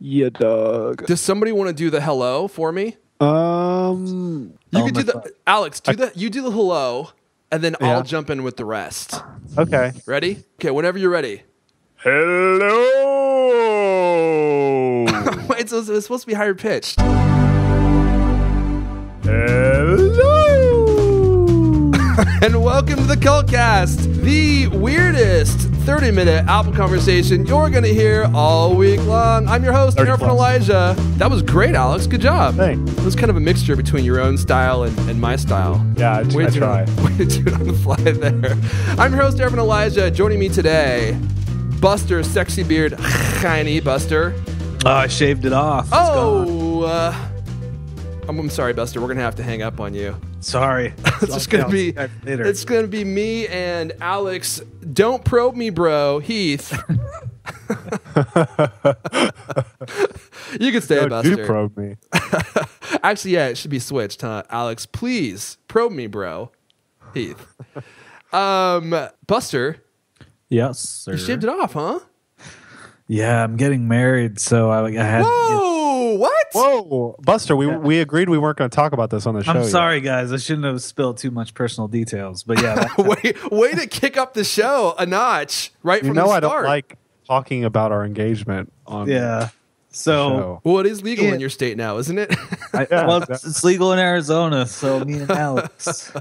Yeah, dog. Does somebody want to do the hello for me? You could do the Alex. You do the hello, and then I'll jump in with the rest. Okay. Ready? Okay. Whenever you're ready. Hello. Wait, so it's supposed to be higher pitched. Hello. And welcome to the Cultcast, the weirdest 30-minute Apple conversation you're going to hear all week long. I'm your host, Aaron Elijah. That was great, Alex. Good job. Thanks. It was kind of a mixture between your own style and my style. Yeah, I try. Way to do it on the fly there. I'm your host, Aaron Elijah. Joining me today, Buster, sexy beard, shiny Buster. Oh, I shaved it off. I'm sorry, Buster. We're going to have to hang up on you. Sorry. It's gonna be me and Alex. Don't probe me, bro. Heath. You can stay, Buster. Do probe me. Actually, yeah, it should be switched, huh? Alex, please probe me, bro. Heath. Buster. Yes, sir. You shaved it off, huh? Yeah, I'm getting married, so I had. Whoa! What? Whoa, Buster. We agreed we weren't going to talk about this on the show. I'm sorry, guys. I shouldn't have spilled too much personal details, but yeah. way to kick up the show a notch right from the start. I don't like talking about our engagement on. Yeah. So, well, it is legal in your state now, isn't it? It's legal in Arizona. So me and Alex.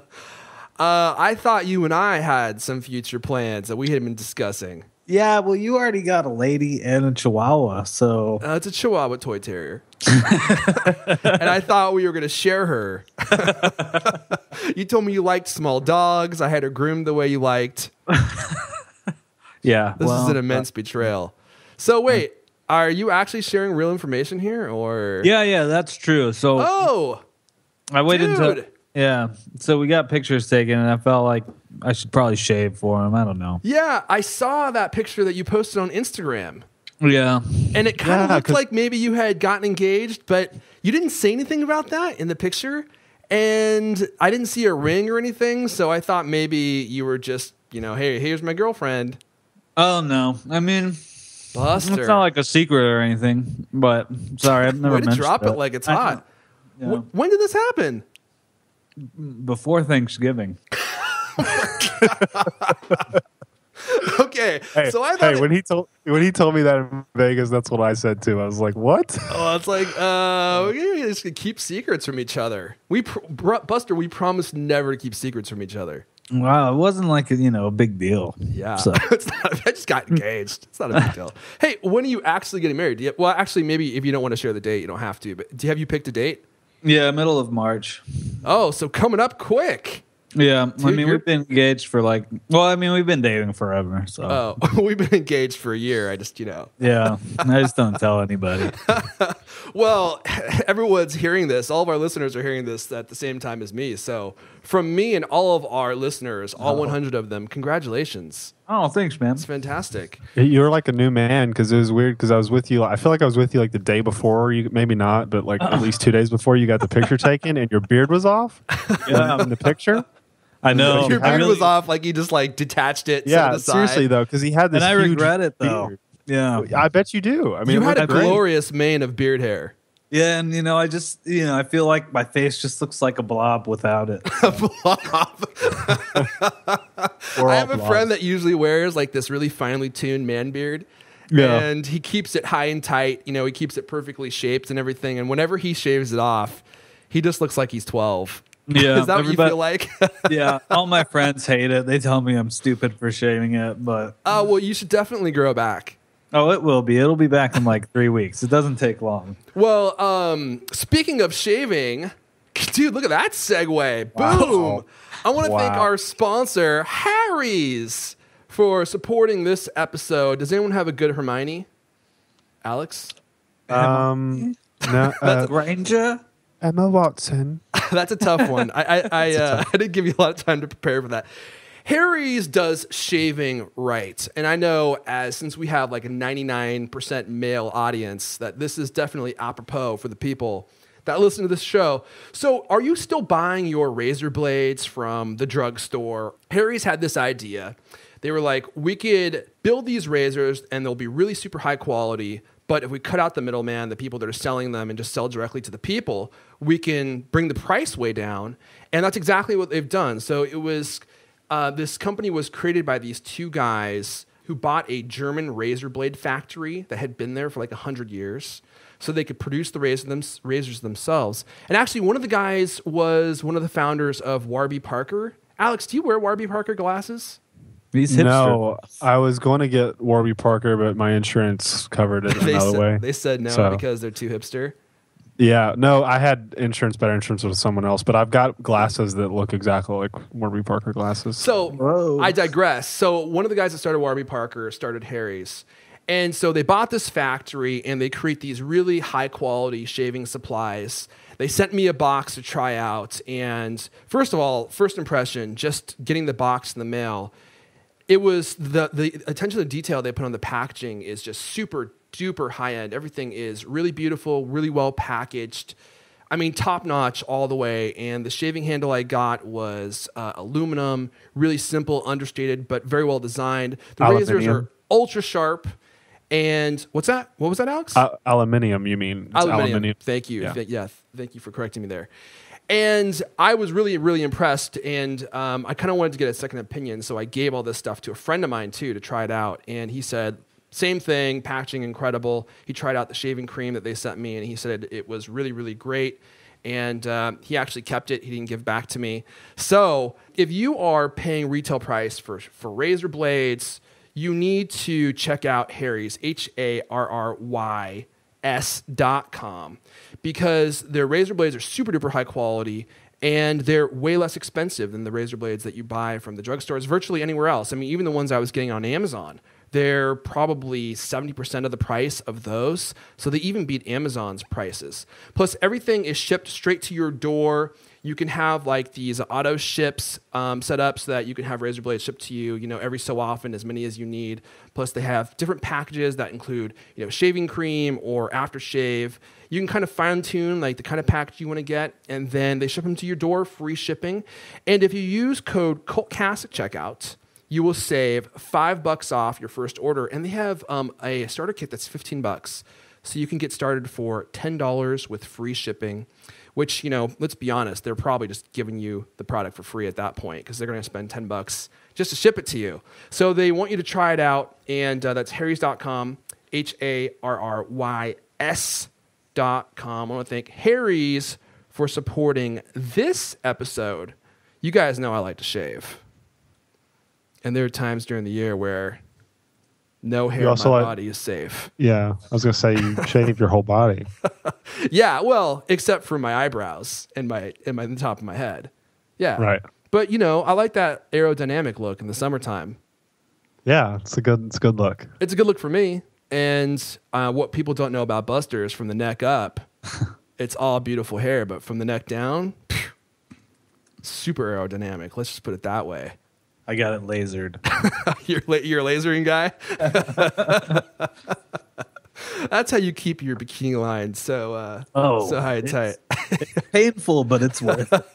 I thought you and I had some future plans that we had been discussing. Yeah, well, you already got a lady and a chihuahua, so... it's a chihuahua toy terrier. And I thought we were going to share her. You told me you liked small dogs. I had her groomed the way you liked. Yeah. This is an immense betrayal. So wait, are you actually sharing real information here, or... Yeah, that's true. So... I waited until... Yeah, so we got pictures taken, and I felt like I should probably shave for him. I don't know. Yeah, I saw that picture that you posted on Instagram. Yeah. And it kind of looked like maybe you had gotten engaged, but you didn't say anything about that in the picture. And I didn't see a ring or anything, so I thought maybe you were just, hey, here's my girlfriend. Oh, no. I mean, Buster. It's not like a secret or anything, but sorry, I've never mentioned it. Way to drop it like it's hot. Yeah. When did this happen? Before Thanksgiving. Okay, so I thought when he told me that in Vegas, that's what I said too. I was like, "What?" Oh, it's like we just keep secrets from each other. Buster, we promised never to keep secrets from each other. Wow, it wasn't like a big deal. Yeah, so. It's not. I just got engaged. It's not a big deal. Hey, when are you actually getting married? Well, actually, maybe if you don't want to share the date, you don't have to. But have you picked a date? Yeah, middle of March. Oh, so coming up quick. Yeah, dude, we've been engaged for we've been dating forever. So we've been engaged for a year. I just, Yeah, I just don't tell anybody. Well, everyone's hearing this. All of our listeners are hearing this at the same time as me. So from me and all of our listeners, all 100 of them, congratulations. Oh, thanks, man. It's fantastic. You're like a new man, because it was weird because I was with you. I feel like I was with you like the day before. You maybe not, but like at least 2 days before you got the picture taken, and your beard was off. Yeah, in the picture. I know your beard was off, like he just detached it. Yeah, seriously though, because he had this. And I huge regret it though. Beard. Yeah, I bet you do. I mean, you had a glorious mane of beard hair. Yeah, and I just I feel like my face just looks like a blob without it. A blob. I have a friend that usually wears like this really finely tuned man beard. Yeah. And he keeps it high and tight. He keeps it perfectly shaped and everything. And whenever he shaves it off, he just looks like he's 12. Yeah, is that what you feel like? Yeah, all my friends hate it. They tell me I'm stupid for shaving it, but well, you should definitely grow back. Oh, it will be. It'll be back in like 3 weeks. It doesn't take long. Well, speaking of shaving, dude, look at that segue. Wow. Boom. I want to thank our sponsor, Harry's, for supporting this episode. Does anyone have a good Hermione? Alex? No. Granger? Emma Watson. That's a tough one. I didn't give you a lot of time to prepare for that. Harry's does shaving right. And I know since we have like a 99% male audience, that this is definitely apropos for the people that listen to this show. So are you still buying your razor blades from the drugstore? Harry's had this idea. They were like, we could build these razors and they'll be really super high quality, But if we cut out the middleman, the people that are selling them, and just sell directly to the people, we can bring the price way down. And that's exactly what they've done. So it was this company was created by these two guys who bought a German razor blade factory that had been there for like 100 years. So they could produce the razors themselves. And actually, one of the guys was one of the founders of Warby Parker. Alex, do you wear Warby Parker glasses? No, I was going to get Warby Parker, but my insurance covered it another way. They said no because they're too hipster. Yeah, no, I had better insurance with someone else, but I've got glasses that look exactly like Warby Parker glasses. So I digress. So one of the guys that started Warby Parker started Harry's. And so they bought this factory and they create these really high quality shaving supplies. They sent me a box to try out. And first of all, first impression, just getting the box in the mail, it was the attention to detail they put on the packaging is just super duper high end. Everything is really beautiful, really well packaged. I mean, top notch all the way. And the shaving handle I got was aluminum, really simple, understated, but very well designed. The razors are ultra sharp. And what's that? What was that, Alex? Aluminium, you mean? It's aluminium. Thank you. Yeah, thank you for correcting me there. And I was really, really impressed, and I kind of wanted to get a second opinion, so I gave all this stuff to a friend of mine, too, to try it out. And he said, same thing, packaging incredible. He tried out the shaving cream that they sent me, and he said it was really, really great. And he actually kept it. He didn't give back to me. So if you are paying retail price for razor blades, you need to check out Harry's, HARRYS.com, because their razor blades are super duper high quality and they're way less expensive than the razor blades that you buy from the drugstores virtually anywhere else. I mean, even the ones I was getting on Amazon, they're probably 70% of the price of those. So they even beat Amazon's prices. Plus, everything is shipped straight to your door. You can have like these auto ships set up so that you can have razor blades shipped to you, every so often, as many as you need. Plus, they have different packages that include, shaving cream or aftershave. You can kind of fine tune like the kind of package you want to get, and then they ship them to your door, free shipping. And if you use code Cultcast at checkout, you will save $5 off your first order. And they have a starter kit that's $15. So you can get started for $10 with free shipping, which, let's be honest, they're probably just giving you the product for free at that point because they're going to spend $10 just to ship it to you. So they want you to try it out. And that's harrys.com, HARRYS.com. I want to thank Harry's for supporting this episode. You guys know I like to shave. And there are times during the year where no hair on my body is safe. Yeah, I was going to say you shave your whole body. Yeah, well, except for my eyebrows and the top of my head. Yeah. Right. But, I like that aerodynamic look in the summertime. Yeah, it's a good look. It's a good look for me. And what people don't know about Buster is from the neck up, it's all beautiful hair. But from the neck down, super aerodynamic. Let's just put it that way. I got it lasered. You're a lasering guy? That's how you keep your bikini line so high and tight. It's painful, but it's worth it.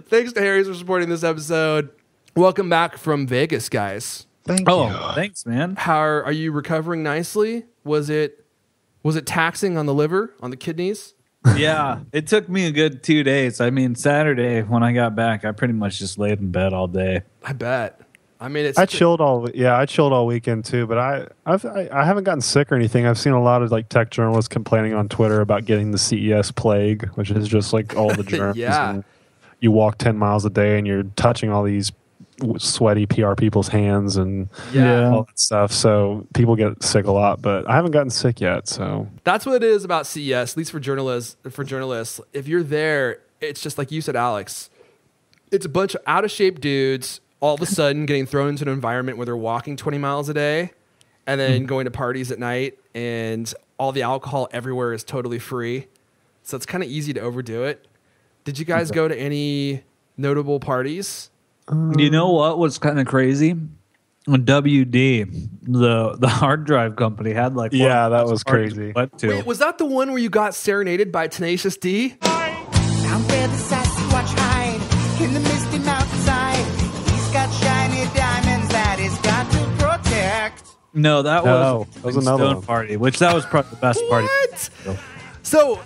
Thanks to Harry's for supporting this episode. Welcome back from Vegas, guys. Thank you. Thanks, man. How are you recovering nicely? Was it taxing on the liver, on the kidneys? Yeah, it took me a good 2 days. I mean, Saturday when I got back, I pretty much just laid in bed all day. I bet. I mean, I chilled all weekend too, but I haven't gotten sick or anything. I've seen a lot of like tech journalists complaining on Twitter about getting the CES plague, which is just like all the germs. Yeah. And you walk 10 miles a day and you're touching all these sweaty PR people's hands and all that stuff. So people get sick a lot, but I haven't gotten sick yet. So that's what it is about CES, at least for journalists. If you're there, it's just like you said, Alex. It's a bunch of out of shape dudes all of a sudden getting thrown into an environment where they're walking 20 miles a day and then going to parties at night, and all the alcohol everywhere is totally free. So it's kind of easy to overdo it. Did you guys go to any notable parties? You know what was kind of crazy? WD, the hard drive company, had like that was crazy. Wait, was that the one where you got serenaded by Tenacious D? Down where the Sasquatch hide in the misty mountainside, he's got shiny diamonds that he's got to protect. No, that was another Stone one. Party, which that was probably the best party. So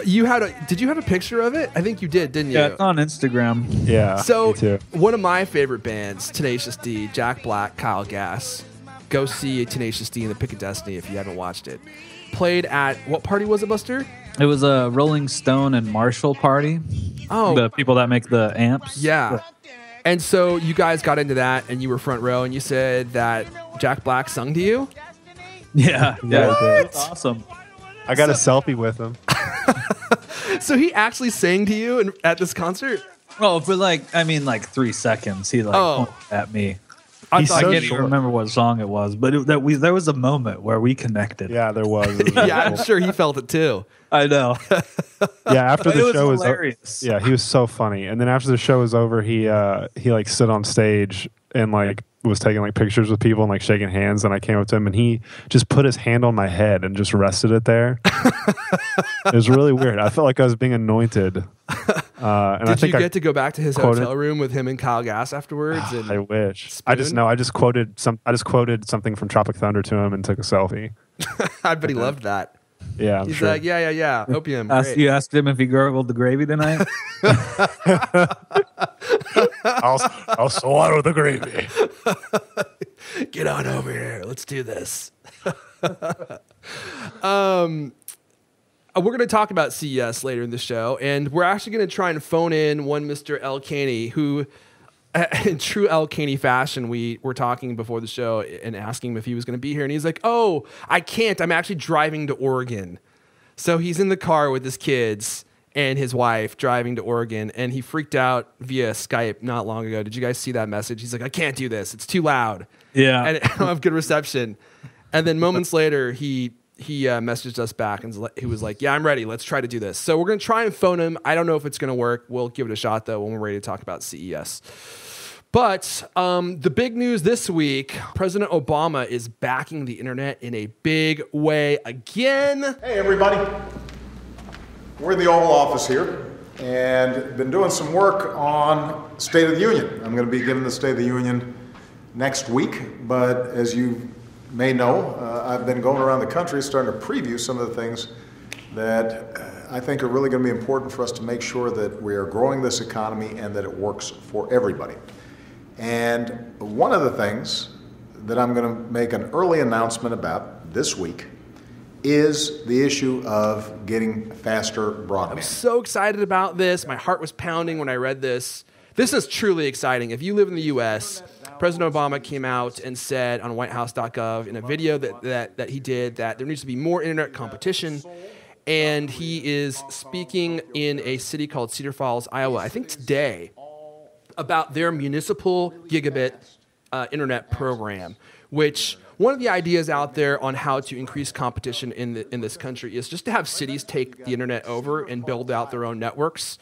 did you have a picture of it? I think you did, didn't you? Yeah, it's on Instagram. Yeah. So me too. one of my favorite bands, Tenacious D, Jack Black, Kyle Gass. Go see Tenacious D in the Pick of Destiny if you haven't watched it. Played at what party was it, Buster? It was a Rolling Stone and Marshall party. Oh, The people that make the amps. yeah. And so you guys got into that, and you were front row, and you said that Jack Black sung to you. Yeah. What? It was awesome. I got a selfie with him. So he actually sang to you at this concert. Oh, for like 3 seconds, he pointed at me. I He's thought so I you- can't even remember what song it was, but there was a moment where we connected. Yeah, there was. It was really yeah, I'm cool. sure he felt it too. I know. Yeah, after It the was show was hilarious. yeah, he was so funny. And then after the show was over, he like stood on stage and like was taking like pictures with people and like shaking hands. And I came up to him and he just put his hand on my head and just rested it there. It was really weird. I felt like I was being anointed. And Did I think you get to go back to his quoted- hotel room with him and Kyle Gass afterwards? And I wish. Spoon? I just know. I just quoted something from Tropic Thunder to him and took a selfie. I bet he loved that. Yeah, I'm He's sure. like, yeah, opium. You asked him if he gurgled the gravy tonight. I'll swallow the gravy. Get on over here. Let's do this. We're going to talk about CES later in the show, and we're actually going to try and phone in one Mr. L. Caney, who, in true L. Caney fashion, we were talking before the show and asking him if he was going to be here, and he's like, "Oh, I can't. I'm actually driving to Oregon." So he's in the car with his kids and his wife driving to Oregon, and he freaked out via Skype not long ago. Did you guys see that message? He's like, "I can't do this. It's too loud." Yeah. And I don't have good reception. And then moments later, he messaged us back and he was like, "Yeah, I'm ready. Let's try to do this." So we're going to try and phone him. I don't know if it's going to work. We'll give it a shot, though, when we're ready to talk about CES. But the big news this week, President Obama is backing the internet in a big way again. Hey, everybody. We're in the Oval Office here and been doing some work on State of the Union. I'm going to be giving the State of the Union next week, but as you may know, I've been going around the country starting to preview some of the things that I think are really going to be important for us to make sure that we are growing this economy and that it works for everybody. And one of the things that I'm going to make an early announcement about this week is the issue of getting faster broadband. I'm so excited about this. My heart was pounding when I read this. This is truly exciting. If you live in the U.S., President Obama came out and said on whitehouse.gov in a video that he did that there needs to be more internet competition. And he is speaking in a city called Cedar Falls, Iowa, I think today, about their municipal gigabit internet program, which one of the ideas out there on how to increase competition in this country is just to have cities take the internet over and build out their own networks.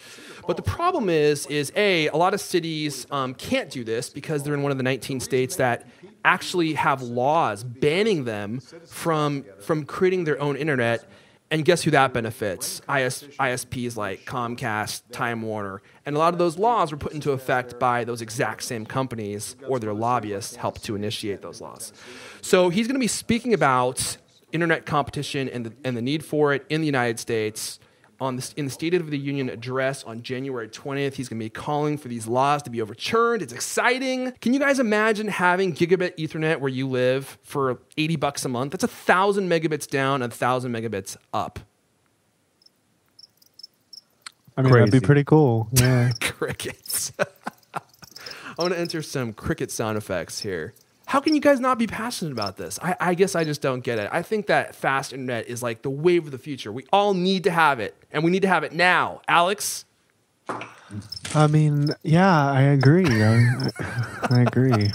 But the problem is a lot of cities can't do this because they're in one of the 19 states that actually have laws banning them from creating their own internet. And guess who that benefits? ISPs like Comcast, Time Warner. And a lot of those laws were put into effect by those exact same companies or their lobbyists helped to initiate those laws. So he's going to be speaking about internet competition and the need for it in the United States in the State of the Union address on January 20th. He's going to be calling for these laws to be overturned. It's exciting. Can you guys imagine having gigabit Ethernet where you live for $80 a month? That's 1,000 megabits down and 1,000 megabits up. I mean, that'd be pretty cool. Yeah. Crickets. I want to enter some cricket sound effects here. How can you guys not be passionate about this? I guess I just don't get it. I think that fast internet is like the wave of the future. We all need to have it, and we need to have it now. Alex? I mean, yeah, I agree. I agree.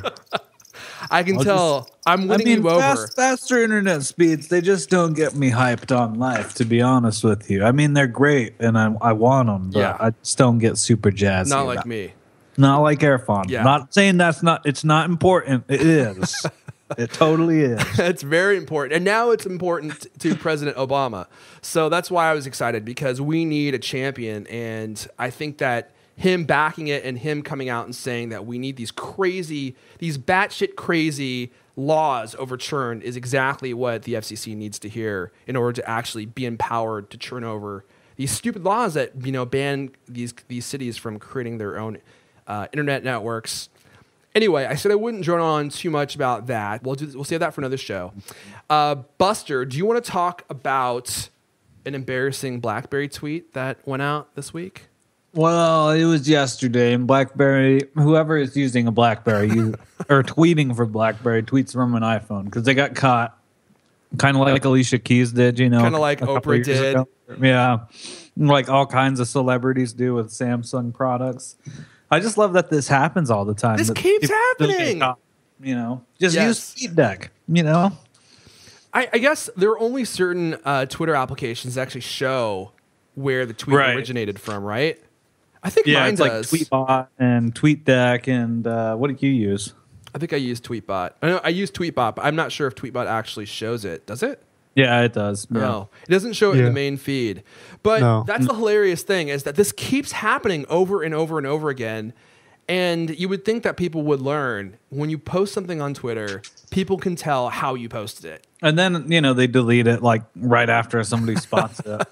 I can tell. I'm winning you over. Faster internet speeds, they just don't get me hyped on life, to be honest with you. I mean, they're great, and I want them, but Yeah. I just don't get super jazzy. Not like about it. me. Not like Airfon. Yeah. Not saying it's not important. It is. It totally is. It's very important. And now it's important to President Obama. So that's why I was excited, because we need a champion. And I think that him backing it and him coming out and saying that we need these batshit crazy laws overturned is exactly what the FCC needs to hear in order to actually be empowered to turn over these stupid laws that ban these cities from creating their own internet networks. Anyway, I said I wouldn't drone on too much about that. We'll save that for another show. Buster, do you want to talk about an embarrassing BlackBerry tweet that went out this week? Well, it was yesterday, and BlackBerry, whoever is using a BlackBerry or tweeting for BlackBerry tweets from an iPhone because they got caught, kind of like Alicia Keys did, kind of like Oprah did. Ago. Yeah, like all kinds of celebrities do with Samsung products. I just love that this happens all the time. This keeps happening. Caught, just use TweetDeck. I guess there are only certain Twitter applications that actually show where the tweet originated from, right? I think mine does. Like Tweetbot and TweetDeck, and what do you use? I think I use Tweetbot. I know I use Tweetbot, but I'm not sure if Tweetbot actually shows it. Does it? Yeah, it does. Yeah. No, it doesn't show it in the main feed. But that's the hilarious thing is that this keeps happening over and over and over again. And you would think that people would learn when you post something on Twitter, people can tell how you posted it. And then, they delete it like right after somebody spots it.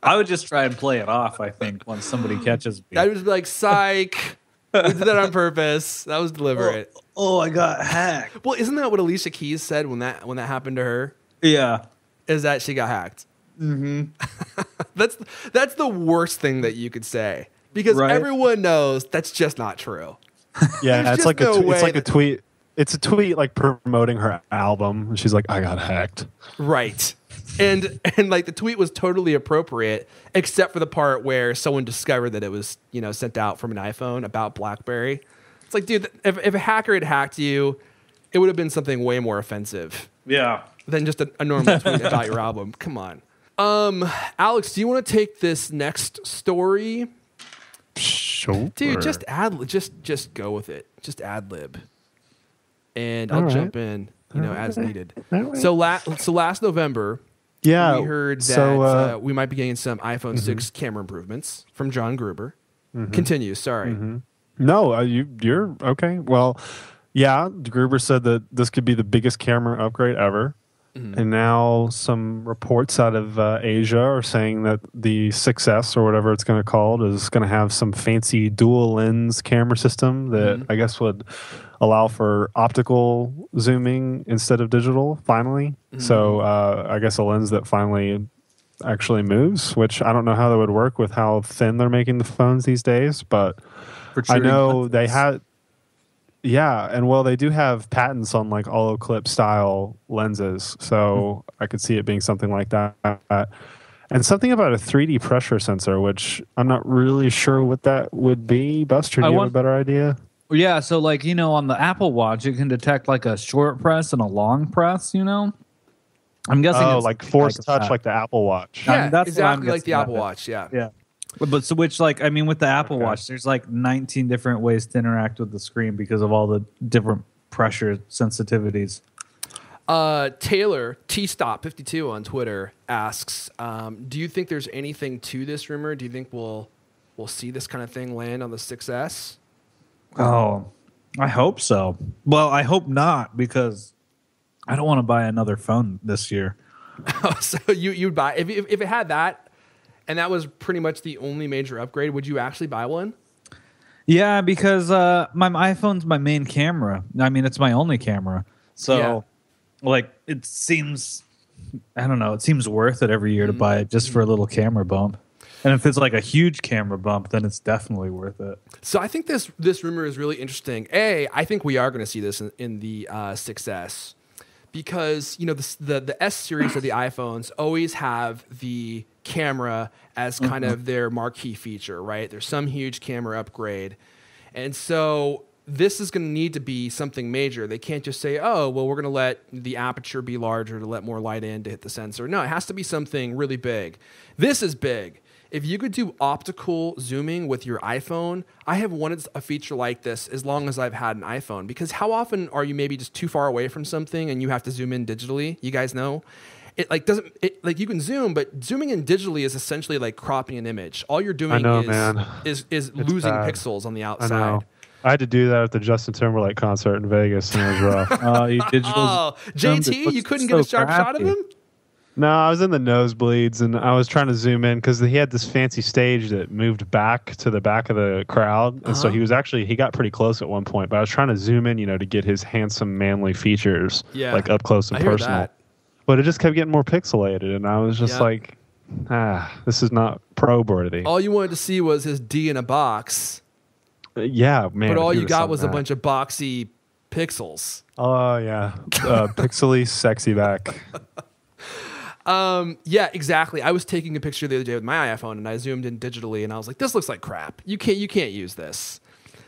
I would just try and play it off, I think, once somebody catches me. I would be like, psych. We did that on purpose. That was deliberate. Oh, I got hacked. Well, isn't that what Alicia Keys said when that happened to her? Yeah. Is that she got hacked. Mm-hmm. That's the worst thing that you could say. Because everyone knows that's just not true. Yeah, it's like a tweet. It's a tweet like promoting her album. And she's like, I got hacked. Right. And like the tweet was totally appropriate, except for the part where someone discovered that it was, sent out from an iPhone about BlackBerry. It's like, dude, if a hacker had hacked you, it would have been something way more offensive. Yeah. Than just a normal tweet about your album. Come on. Alex, do you want to take this next story? Sure. Dude, just go with it. Just ad lib. And I'll jump in, as needed. Right. So last November, we heard that we might be getting some iPhone 6 camera improvements from John Gruber. Continue, sorry. No, you're okay. Well, yeah, Gruber said that this could be the biggest camera upgrade ever. And now some reports out of Asia are saying that the 6S or whatever it's going to call it is going to have some fancy dual lens camera system that I guess would allow for optical zooming instead of digital finally. So I guess a lens that finally actually moves, which I don't know how that would work with how thin they're making the phones these days, but I know lenses. They had... Yeah, and they do have patents on like hollow clip style lenses, so I could see it being something like that. And something about a 3D pressure sensor, which I'm not really sure what that would be. Buster, do you have a better idea? Yeah, so like, on the Apple Watch, it can detect like a short press and a long press, I'm guessing it's like force touch like the Apple Watch. Yeah, that's exactly like the Apple Watch, yeah. Yeah. But so with the Apple Watch, there's like 19 different ways to interact with the screen because of all the different pressure sensitivities. Taylor T-Stop52 on Twitter asks, do you think there's anything to this rumor? Do you think we'll see this kind of thing land on the 6S? Oh, I hope so. Well, I hope not because I don't want to buy another phone this year. So you'd buy if it had that. And that was pretty much the only major upgrade. Would you actually buy one? Yeah, because my iPhone's my main camera. I mean, it's my only camera. So, it seems, I don't know, it seems worth it every year to buy it just for a little camera bump. And if it's like a huge camera bump, then it's definitely worth it. So I think this rumor is really interesting. I think we are going to see this in the 6S. Because, the S series of the iPhones always have the camera as kind of their marquee feature, right? There's some huge camera upgrade. And so this is going to need to be something major. They can't just say, we're going to let the aperture be larger to let more light in to hit the sensor. No, it has to be something really big. This is big. If you could do optical zooming with your iPhone, I have wanted a feature like this as long as I've had an iPhone. Because how often are you maybe just too far away from something and you have to zoom in digitally? You guys know? You can zoom, but zooming in digitally is essentially like cropping an image. All you're doing is losing pixels on the outside. I had to do that at the Justin Timberlake concert in Vegas, and it was rough. You digital. Oh, JT, you couldn't get a sharp shot of him? No, I was in the nosebleeds, and I was trying to zoom in because he had this fancy stage that moved back to the back of the crowd, and so he got pretty close at one point. But I was trying to zoom in, to get his handsome, manly features, like up close and personal. But it just kept getting more pixelated, and I was just like, this is not probe worthy. All you wanted to see was his D in a box. Yeah, man. But all you got was a bunch of boxy pixels. Oh yeah, pixely, sexy back. Yeah, exactly. I was taking a picture the other day with my iPhone, and I zoomed in digitally, and I was like, "This looks like crap. You can't use this."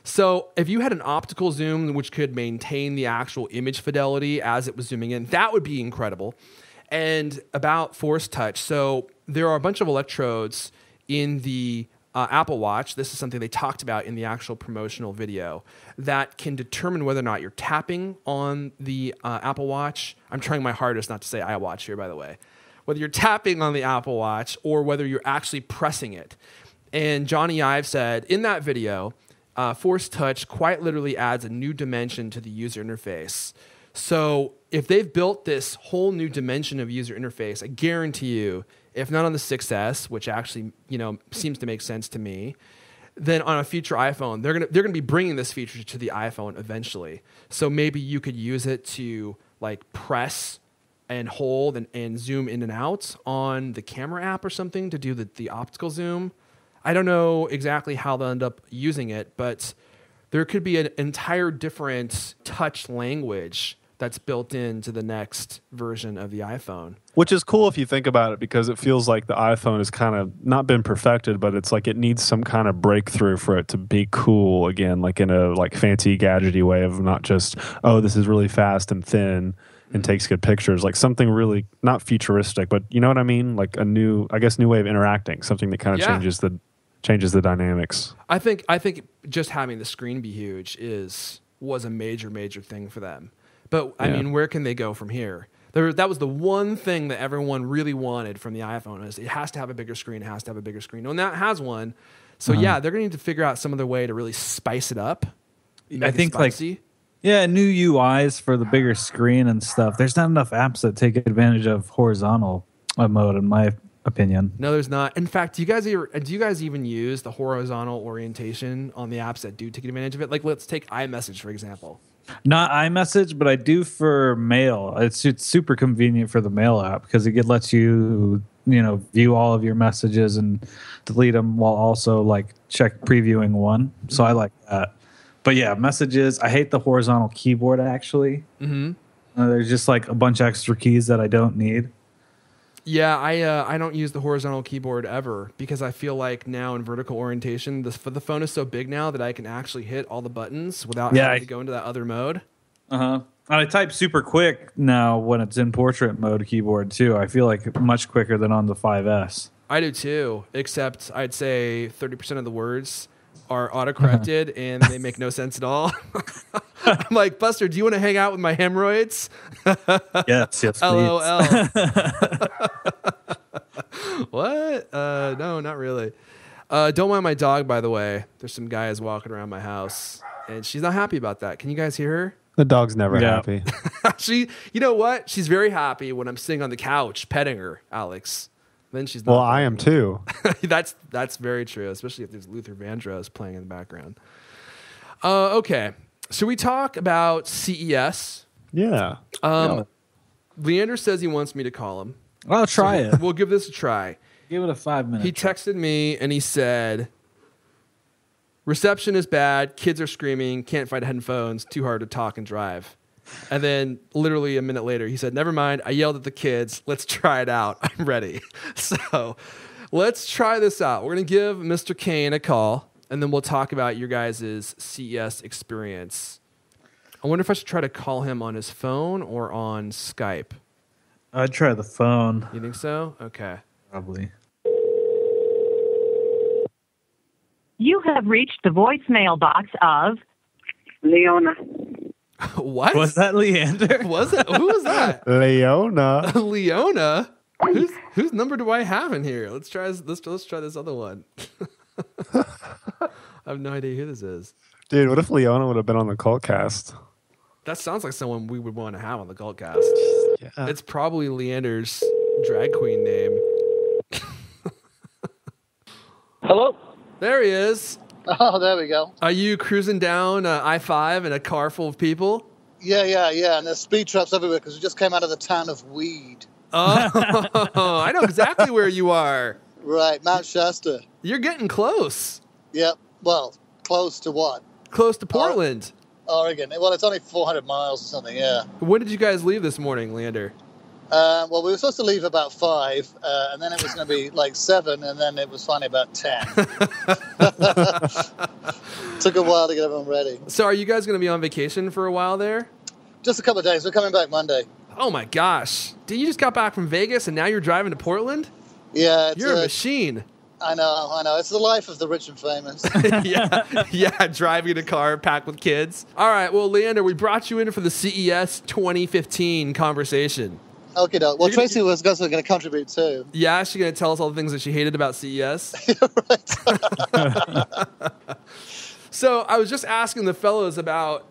So, if you had an optical zoom which could maintain the actual image fidelity as it was zooming in, that would be incredible. And about Force Touch, so there are a bunch of electrodes in the Apple Watch. This is something they talked about in the actual promotional video that can determine whether or not you're tapping on the Apple Watch. I'm trying my hardest not to say iWatch here, by the way. Whether you're tapping on the Apple Watch or whether you're actually pressing it. And Johnny Ive said in that video, Force Touch quite literally adds a new dimension to the user interface. So if they've built this whole new dimension of user interface, I guarantee you, if not on the 6S, which actually seems to make sense to me, then on a future iPhone, they're gonna be bringing this feature to the iPhone eventually. So maybe you could use it to like press and hold and zoom in and out on the camera app or something to do the optical zoom. I don't know exactly how they'll end up using it, but there could be an entire different touch language that's built into the next version of the iPhone. Which is cool if you think about it, because it feels like the iPhone has kind of not been perfected, but it's like it needs some kind of breakthrough for it to be cool again, like in a like fancy gadgety way of not just, oh, this is really fast and thin and takes good pictures, like something really not futuristic, but you know what I mean? Like a new way of interacting, something that kind of changes the dynamics. I think just having the screen be huge was a major thing for them. But I mean, where can they go from here? That was the one thing that everyone really wanted from the iPhone, is it has to have a bigger screen. It has to have a bigger screen. And that has one. So they're going to need to figure out some other way to really spice it up. I think spicy. New UIs for the bigger screen and stuff. There's not enough apps that take advantage of horizontal mode, in my opinion. No, there's not. In fact, do you guys even use the horizontal orientation on the apps that do take advantage of it? Like, let's take iMessage, for example. Not iMessage, but I do for mail. It's super convenient for the mail app because it lets you, view all of your messages and delete them while also like previewing one. So I like that. But yeah, messages. I hate the horizontal keyboard actually. Mm-hmm. There's just like a bunch of extra keys that I don't need. Yeah, I don't use the horizontal keyboard ever because I feel like now in vertical orientation, the phone is so big now that I can actually hit all the buttons without having to go into that other mode. And I type super quick now when it's in portrait mode keyboard too. I feel like much quicker than on the 5S. I do too, except I'd say 30% of the words are auto-corrected and they make no sense at all. I'm like, Buster, do you want to hang out with my hemorrhoids? Yes, please. LOL. What? No, not really. Don't mind my dog, by the way. There's some guys walking around my house, and she's not happy about that. Can you guys hear her? The dog's never happy. You know what? She's very happy when I'm sitting on the couch petting her, Alex. Then she's not. Well, I am too. That's very true, especially if there's Luther Vandross playing in the background. Okay. Should we talk about CES? Yeah. Leander says he wants me to call him. I'll try it. We'll give this a try. Give it a 5-minute. He texted me and he said, reception is bad, kids are screaming, can't find headphones, too hard to talk and drive. And then literally a minute later, he said, never mind, I yelled at the kids, let's try it out, I'm ready. So let's try this out. We're going to give Mr. Kane a call, and then we'll talk about your guys' CES experience. I wonder if I should try to call him on his phone or on Skype. I'd try the phone. You think so? Okay. Probably. You have reached the voicemail box of Leona. What? Was that Leander? Was it? Who was that? Leona. Leona? Whose number do I have in here? Let's try this other one. I have no idea who this is. Dude, what if Leona would have been on the Cultcast? That sounds like someone we would want to have on the Cultcast. Yeah. It's probably Leander's drag queen name. Hello? There he is. Oh, there we go. Are you cruising down I-5 in a car full of people? Yeah. And there's speed traps everywhere because we just came out of the town of Weed. Oh, I know exactly where you are. Right, Mount Shasta. You're getting close. Yep. Well, close to what? Close to Portland. Oregon. Well, it's only 400 miles or something, yeah. When did you guys leave this morning, Leander? Well, we were supposed to leave about 5, and then it was going to be like 7, and then it was finally about 10. Took a while to get everyone ready. So are you guys going to be on vacation for a while there? Just a couple of days. We're coming back Monday. Oh, my gosh. You just got back from Vegas, and now you're driving to Portland? Yeah. You're a machine. I know. It's the life of the rich and famous. yeah, driving in a car packed with kids. All right, well, Leander, we brought you in for the CES 2015 conversation. Okay, no. Well, Tracy was also going to contribute too. Yeah, she's going to tell us all the things that she hated about CES. So I was just asking the fellows about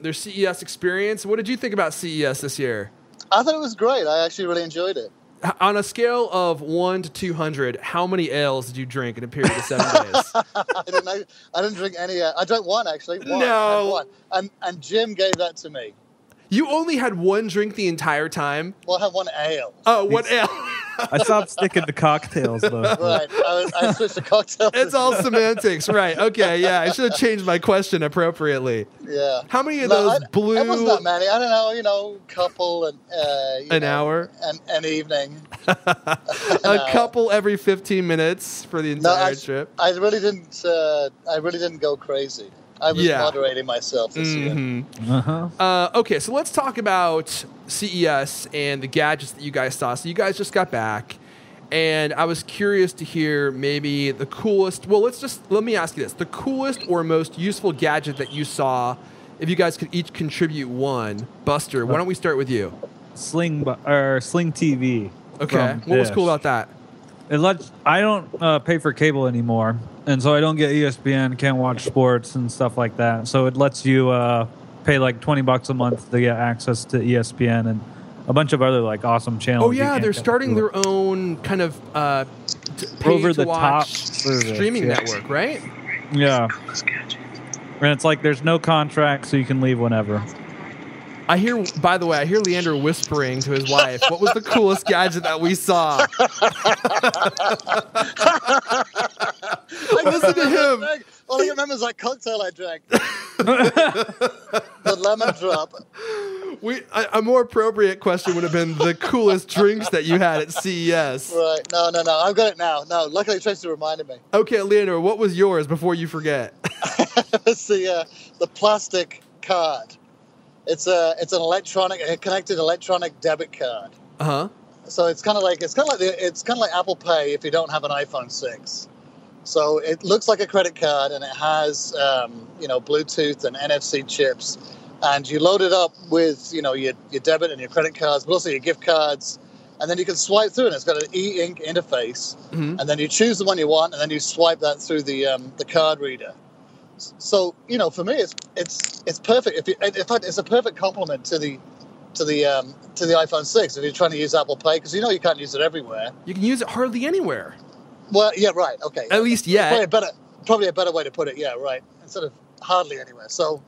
their CES experience. What did you think about CES this year? I thought it was great. I actually really enjoyed it. On a scale of 1 to 200, how many ales did you drink in a period of 7 days? I didn't drink any. I drank one, actually. One. No. And Jim gave that to me. You only had one drink the entire time? Well, I had one ale. Oh, one ale. I stopped sticking to cocktails, though. Right. I switched to cocktails. It's all semantics. Right. Okay. Yeah. I should have changed my question appropriately. Yeah. How many of those blue... It wasn't that many. I don't know, couple and... an hour? An evening. A couple every 15 minutes for the entire trip? I really didn't go crazy. I was moderating myself this year. Okay, so let's talk about CES and the gadgets that you guys saw. So you guys just got back, and I was curious to hear maybe the coolest... Well, let me ask you this. The coolest or most useful gadget that you saw, if you guys could each contribute one. Buster, why don't we start with you? Sling TV. Okay, what was cool about that? I don't pay for cable anymore, and so I don't get ESPN, can't watch sports and stuff like that. So it lets you pay like $20 a month to get access to ESPN and a bunch of other like awesome channels. Oh yeah, they're starting their own kind of over-the-top streaming network, right? Yeah, and it's like there's no contract, so you can leave whenever. By the way, I hear Leander whispering to his wife, what was the coolest gadget that we saw? Listen to him. All I remember is that cocktail I drank. The lemon drop. A more appropriate question would have been the coolest drinks that you had at CES. Right. No. I've got it now. No, luckily Tracy reminded me. Okay, Leander, what was yours before you forget? It's the plastic card. It's an a connected electronic debit card. So it's kind of like Apple Pay if you don't have an iPhone 6. So it looks like a credit card, and it has Bluetooth and NFC chips, and you load it up with your debit and your credit cards, but also your gift cards, and then you can swipe through, and it's got an e-ink interface, and then you choose the one you want, and then you swipe that through the card reader. So for me, it's perfect. In fact, it's a perfect complement to the iPhone 6 if you're trying to use Apple Pay, because you can't use it everywhere. You can use it hardly anywhere. Well, yeah, right, okay. At least, yeah. Probably a better way to put it. Yeah, right. Instead of hardly anywhere. So,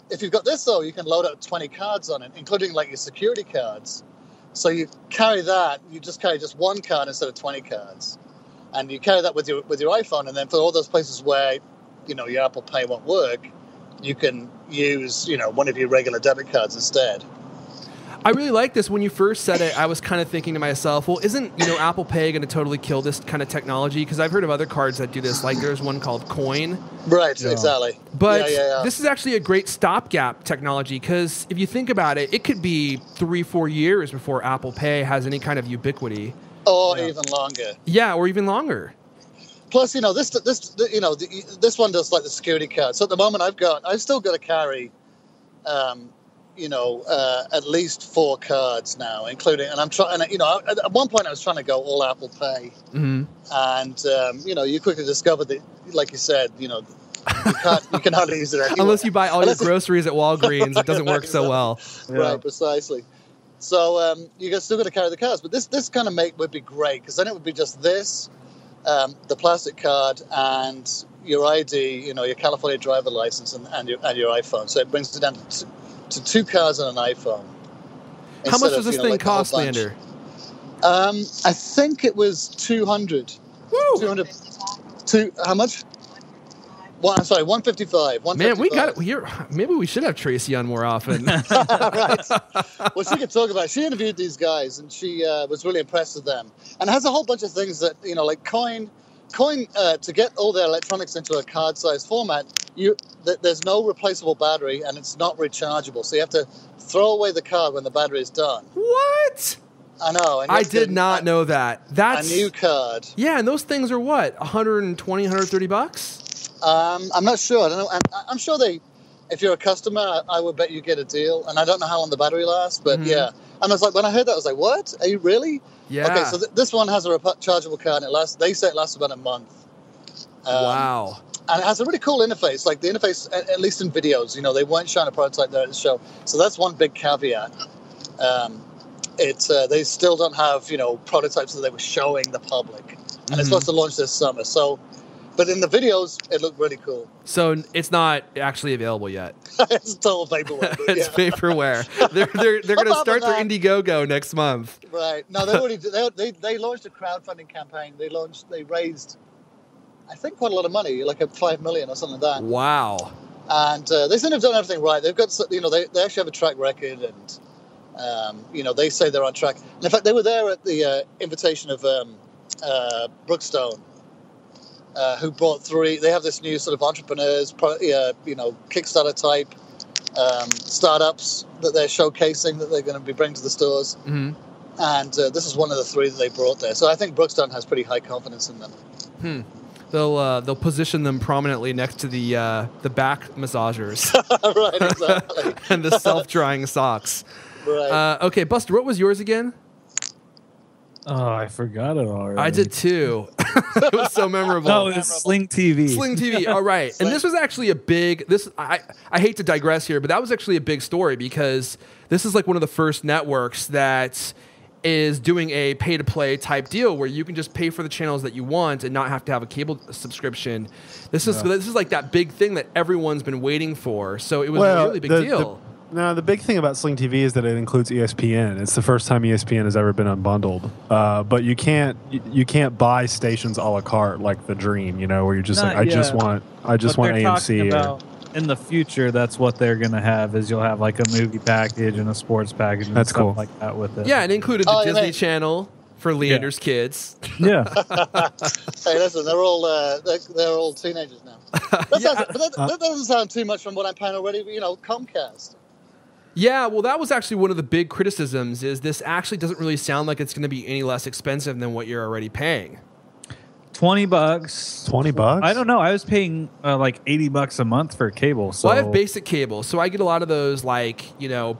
if you've got this though, you can load up 20 cards on it, including like your security cards. So you carry that. You just carry just one card instead of 20 cards, and you carry that with your iPhone. And then for all those places where your Apple Pay won't work, you can use, one of your regular debit cards instead. I really like this. When you first said it, I was kind of thinking to myself, well, isn't, Apple Pay going to totally kill this kind of technology? Because I've heard of other cards that do this. Like there's one called Coin. Right, exactly. But this is actually a great stopgap technology, because if you think about it, it could be 3-4 years before Apple Pay has any kind of ubiquity. Or even longer. Yeah, or even longer. Plus, this one does like the security card. So at the moment, I've still got to carry, at least 4 cards now, including, and I'm trying. At one point I was trying to go all Apple Pay, and you quickly discovered that, like you said, You can hardly use it anywhere. Unless you buy all your groceries at Walgreens, it doesn't work so well. Right, precisely. So you still got to carry the cards, but this kind of would be great because then it would be just this, the plastic card, and your ID, your California driver license, and your iPhone. So it brings it down to 2 cards and an iPhone. How much does this thing cost, Leander? I think it was 200. Woo! 200. How much? Well, I'm sorry, 155. Man, we got it here. Maybe we should have Tracy on more often. Right. Well, she could talk about it. She interviewed these guys, and she was really impressed with them. And it has a whole bunch of things that, like coin to get all their electronics into a card-sized format, there's no replaceable battery, and it's not rechargeable. So you have to throw away the card when the battery is done. What? I know. And I did not know that. That's a new card. Yeah, and those things are what? $120, $130? I'm not sure. I don't know. I'm sure if you're a customer, I would bet you get a deal. And I don't know how long the battery lasts, but yeah. And I was like, when I heard that, I was like, what? Are you really? Yeah. Okay, so this one has a rechargeable card, and they say it lasts about a month. Wow. And it has a really cool interface. Like the interface, at least in videos, they weren't showing a prototype there at the show. So that's one big caveat. They still don't have, prototypes that they were showing the public. And it's supposed to launch this summer. So, but in the videos, it looked really cool. So it's not actually available yet. It's total vaporware. It's vaporware. They're going to start their Indiegogo next month. Right. No, they launched a crowdfunding campaign. They raised, I think, quite a lot of money, like $5 million or something like that. Wow. And they seem to have done everything right. They've got, they actually have a track record, and they say they're on track. And in fact, they were there at the invitation of Brookstone, who brought 3. They have this new sort of entrepreneurs, Kickstarter type startups that they're showcasing that they're going to be bringing to the stores. Mm-hmm. And this is one of the 3 that they brought there. So I think Brookstone has pretty high confidence in them. They'll position them prominently next to the back massagers. Right, exactly. And the self-drying socks. Right. Okay, Buster, what was yours again? Oh, I forgot it already. I did too. It was so memorable. No, it was Sling TV. Sling TV. All right. And this was actually a big. I hate to digress here, but that was actually a big story because this is like one of the first networks that is doing a pay-to-play type deal where you can just pay for the channels that you want and not have to have a cable subscription. This is like that big thing that everyone's been waiting for. So it was a really big deal. The big thing about Sling TV is that it includes ESPN. It's the first time ESPN has ever been unbundled. But you can't buy stations a la carte like the Dream, where you're just I just want AMC. In the future, that's what they're going to have is you'll have like a movie package and a sports package and stuff cool. like that with it. Yeah, it included the Disney Channel for Leander's kids. Yeah. Hey, listen, they're all teenagers now. That doesn't sound too much from what I'm paying already. Comcast. Yeah, well, that was actually one of the big criticisms is this actually doesn't really sound like it's going to be any less expensive than what you're already paying. $20. $20? I don't know. I was paying like $80 a month for cable. So well, I have basic cable, so I get a lot of those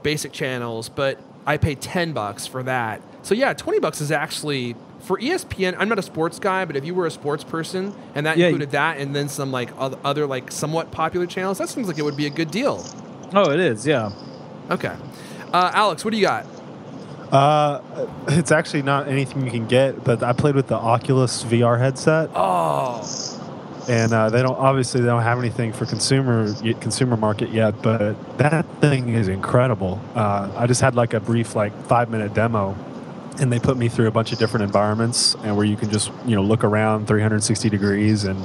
basic channels, but I pay $10 for that. So yeah, $20 is actually for ESPN. I'm not a sports guy, but if you were a sports person and that included that and then some other somewhat popular channels, that seems like it would be a good deal. Oh, it is. Yeah. Okay. Alex, what do you got? It's actually not anything you can get, but I played with the Oculus VR headset. Oh. And they don't have anything for consumer market yet, but that thing is incredible. I just had like a brief 5-minute demo, and they put me through a bunch of different environments and where you can just look around 360 degrees and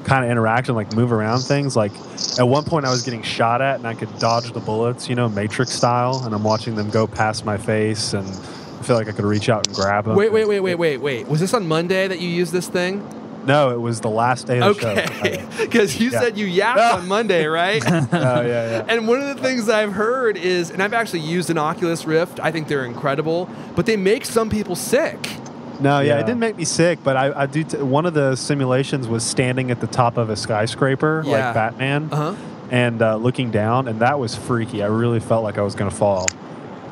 kind of interact and move around things. At one point I was getting shot at and I could dodge the bullets, Matrix style, and I'm watching them go past my face and I feel like I could reach out and grab them. Wait. Was this on Monday that you used this thing? No, it was the last day of the show. Okay, because you said you yapped on Monday, right? Oh, yeah. And one of the things I've heard is, and I've actually used an Oculus Rift, I think they're incredible, but they make some people sick. No, it didn't make me sick, but I do. One of the simulations was standing at the top of a skyscraper, like Batman, and looking down, and that was freaky. I really felt like I was going to fall.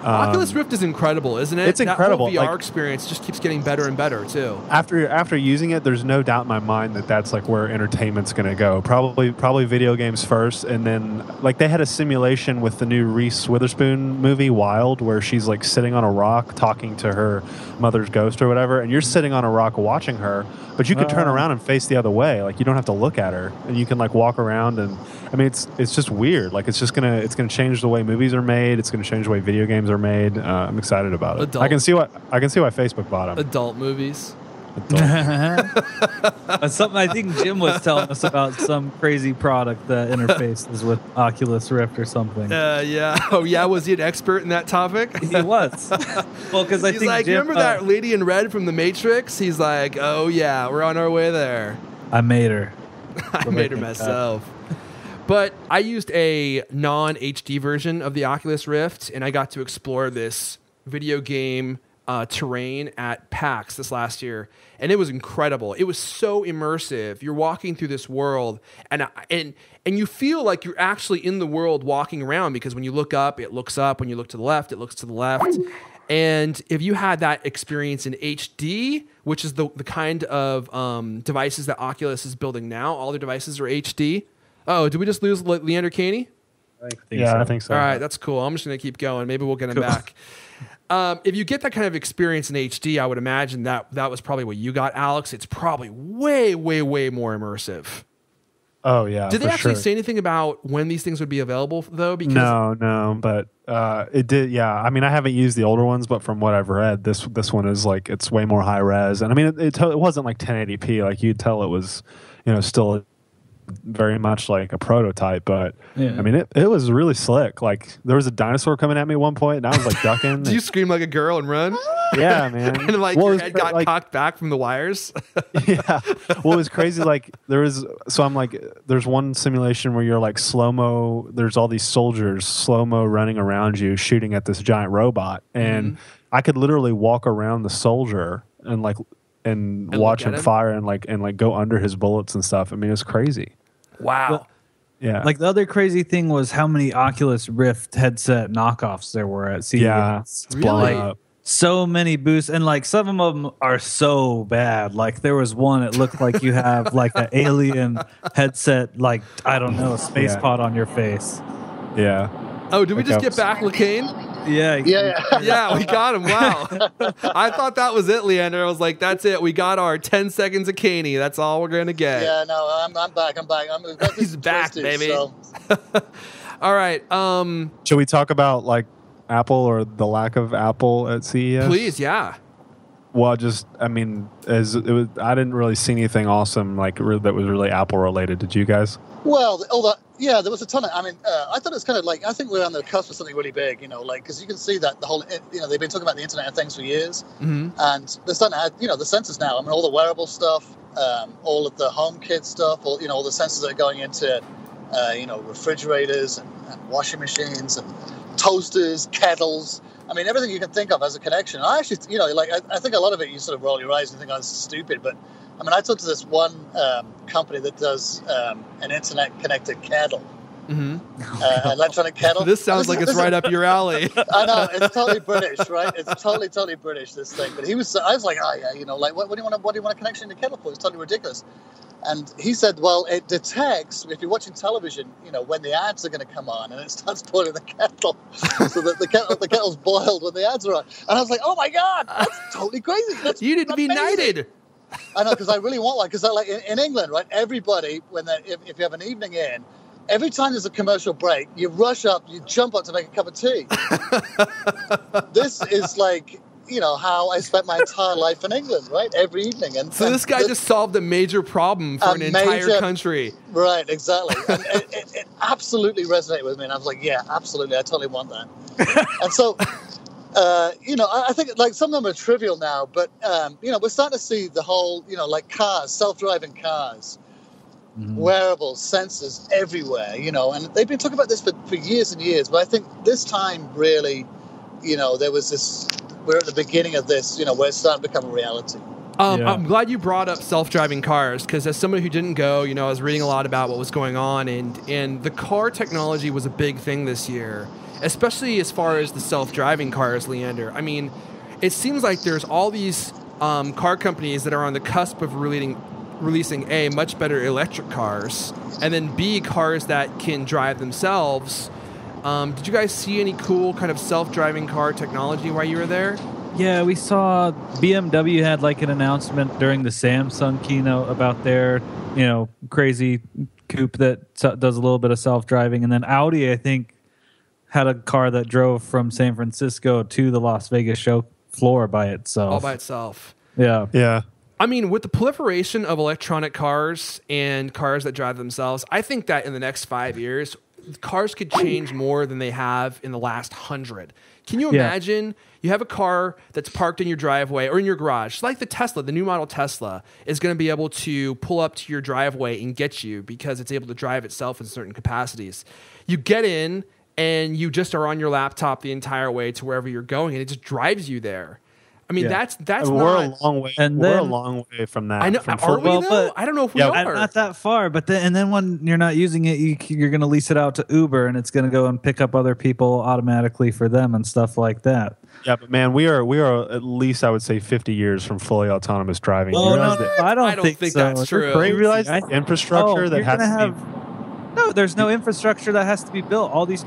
Oculus Rift is incredible, isn't it? It's incredible. That whole VR experience just keeps getting better and better too. After using it, there's no doubt in my mind that that's like where entertainment's going to go. Probably video games first, and then like they had a simulation with the new Reese Witherspoon movie Wild, where she's like sitting on a rock talking to her mother's ghost or whatever, and you're sitting on a rock watching her, but you can turn around and face the other way. Like you don't have to look at her, and you can like walk around. And I mean, it's just weird. Like it's gonna change the way movies are made. It's gonna change the way video games are made. I'm excited about it. I can see why Facebook bought them. Adult movies. Something I think Jim was telling us about, some crazy product that interfaces with Oculus Rift or something. Yeah. Oh, yeah. Was he an expert in that topic? He was. Well, because he's think like, Jim, remember that lady in red from The Matrix? He's like, oh yeah, we're on our way there. I made her. I made her myself. But I used a non-HD version of the Oculus Rift, and I got to explore this video game terrain at PAX this last year, and it was incredible. It was so immersive. You're walking through this world, and you feel like you're actually in the world walking around, because when you look up, it looks up. When you look to the left, it looks to the left. And if you had that experience in HD, which is the kind of devices that Oculus is building now, all their devices are HD. Oh, did we just lose Leander Caney? I think so. All right, that's cool. I'm just going to keep going. Maybe we'll get him back. If you get that kind of experience in HD, I would imagine that was probably what you got, Alex. It's probably way, way, way more immersive. Oh, yeah. Did they actually say anything about when these things would be available, though? Because no, but it did. Yeah, I mean, I haven't used the older ones, but from what I've read, this one is like it's way more high res, and I mean, it wasn't like 1080p. Like you'd tell it was, still very much like a prototype, but I mean it was really slick. Like there was a dinosaur coming at me at one point and I was like ducking. Did you scream like a girl and run? Yeah, man. And like your head got cocked back from the wires. Yeah. Well, it was crazy. Like there's one simulation where you're like slow-mo, there's all these soldiers slow-mo running around you shooting at this giant robot, and I could literally walk around the soldier and watch him fire and go under his bullets and stuff. I mean, it's crazy. Wow. Yeah. Like the other crazy thing was how many Oculus Rift headset knockoffs there were at CES. Yeah, it's blowing up. So many booths, and like some of them are so bad. Like there was one, it looked like you have like an alien headset, like I don't know, a space pod on your face. Yeah. Oh, did we just get back LaCane? Yeah, we got him. Wow. I thought that was it, Leander. I was like, that's it. We got our 10 seconds of Caney. That's all we're going to get. Yeah, no, I'm back. He's back, baby. So. All right. Should we talk about like Apple or the lack of Apple at CES? Please, yeah. Well, I didn't really see anything awesome that was really Apple related. Did you guys? Well, there was a ton of. I mean, I thought it was kind of like, I think we're on the cusp of something really big. Because you can see that the whole. They've been talking about the Internet of Things for years, and they're starting to add, the sensors now. I mean, all the wearable stuff, all of the HomeKit stuff, all the sensors that are going into, refrigerators and washing machines and toasters, kettles. I mean, everything you can think of as a connection. I actually, I think a lot of it, you sort of roll your eyes and think, oh, this is stupid. But, I mean, I talked to this one company that does an internet-connected kettle. Electronic kettle. This sounds like it's right up your alley. I know. It's totally British, right? It's totally British, this thing. But I was like, oh, yeah, what do you want a connection to kettle for? It's totally ridiculous. And he said, well, it detects, if you're watching television, when the ads are going to come on, and it starts boiling the kettle so that the kettle's boiled when the ads are on. And I was like, oh, my God, that's totally crazy. You need to be knighted. I know, because I really want one. Because like in England, right, everybody, if you have an evening in, every time there's a commercial break, you rush up, you jump up to make a cup of tea. This is like... how I spent my entire life in England, right? Every evening. And this guy just solved a major problem for an entire country. Right, exactly. And it absolutely resonated with me. And I was like, yeah, absolutely. I totally want that. And so, I think like some of them are trivial now, but, we're starting to see the whole, like cars, self-driving cars, wearables, sensors everywhere, and they've been talking about this for years and years. But I think this time really, there was this... We're at the beginning of this, where it's starting to become a reality. I'm glad you brought up self-driving cars, because as somebody who didn't go, I was reading a lot about what was going on, and the car technology was a big thing this year. especially as far as the self-driving cars, Leander. I mean, it seems like there's all these car companies that are on the cusp of releasing A, much better electric cars, and then B, cars that can drive themselves. Did you guys see any cool kind of self-driving car technology while you were there? Yeah, we saw BMW had like an announcement during the Samsung keynote about their, crazy coupe that does a little bit of self-driving. And then Audi, I think, had a car that drove from San Francisco to the Las Vegas show floor by itself. All by itself. Yeah. Yeah. I mean, with the proliferation of electronic cars and cars that drive themselves, I think that in the next 5 years, cars could change more than they have in the last 100. Can you imagine you have a car that's parked in your driveway or in your garage, like the Tesla, the new model Tesla, is going to be able to pull up to your driveway and get you because it's able to drive itself in certain capacities. You get in and you just are on your laptop the entire way to wherever you're going, and it just drives you there. I mean, that's we're a long way. And we're a then- long way from that. I know. Are we though? I don't know if we are. Not that far, but then when you're not using it, you're going to lease it out to Uber, and it's going to go and pick up other people automatically for them and stuff like that. Yeah, but man, we are at least, I would say, 50 years from fully autonomous driving. Oh, You realize that- I don't think so. that's true. You realize the infrastructure that has to be. No, there's no infrastructure that has to be built. All these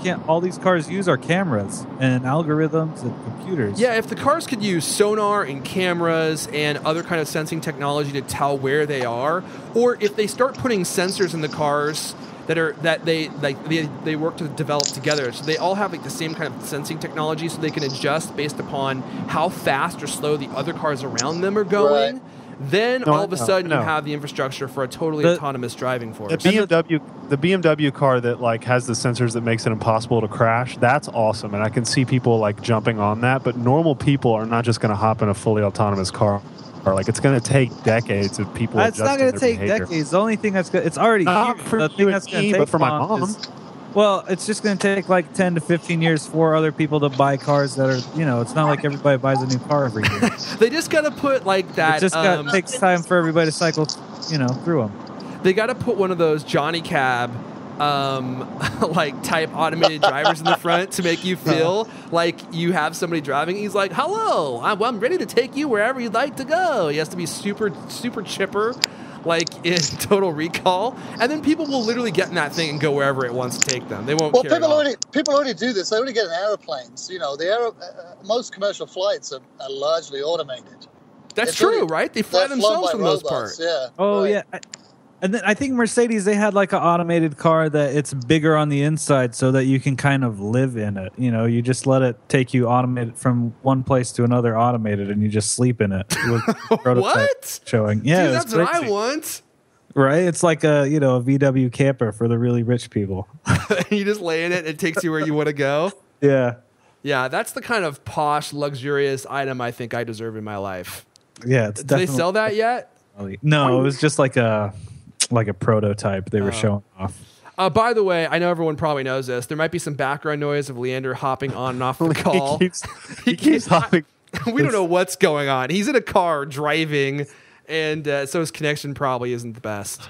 cars use are cameras and algorithms and computers. Yeah, if the cars could use sonar and cameras and other kind of sensing technology to tell where they are, or if they start putting sensors in the cars that they work to develop together, so they all have like the same kind of sensing technology, so they can adjust based upon how fast or slow the other cars around them are going. Right. Then all of a sudden you have the infrastructure for a totally autonomous driving force. The BMW car that like has the sensors that makes it impossible to crash, that's awesome, and I can see people like jumping on that. But normal people are not just going to hop in a fully autonomous car. Like it's going to take decades of people. It's not going to take decades. The only thing that's good, it's already not here. for The thing you that's and going me, to but take for my long mom. Well, it's just going to take like 10 to 15 years for other people to buy cars that are, it's not like everybody buys a new car every year. They just got to put like that. It just takes time for everybody to cycle, through them. They got to put one of those Johnny Cab, like type automated drivers in the front to make you feel like you have somebody driving. He's like, "Hello, I'm ready to take you wherever you'd like to go." He has to be super, super chipper, like in Total Recall, and then people will literally get in that thing and go wherever it wants to take them. They won't. Well, care people already do this. They already get in airplanes. Most commercial flights are largely automated. That's true, right? They fly themselves for the most part. Yeah. Oh, right. yeah. And then I think Mercedes, they had like an automated car that it's bigger on the inside so that you can kind of live in it. You just let it take you automated from one place to another automated, and you just sleep in it. What? Showing. Yeah, dude, that's what I want. Right? It's like a VW camper for the really rich people. You just lay in it, it takes you where you want to go. Yeah. Yeah, that's the kind of posh, luxurious item I think I deserve in my life. Yeah, it's Do they sell that yet? No, it was just like a prototype they were showing off. By the way, I know everyone probably knows this. There might be some background noise of Leander hopping on and off the call. he keeps hopping. We don't know what's going on. He's in a car driving, and so his connection probably isn't the best.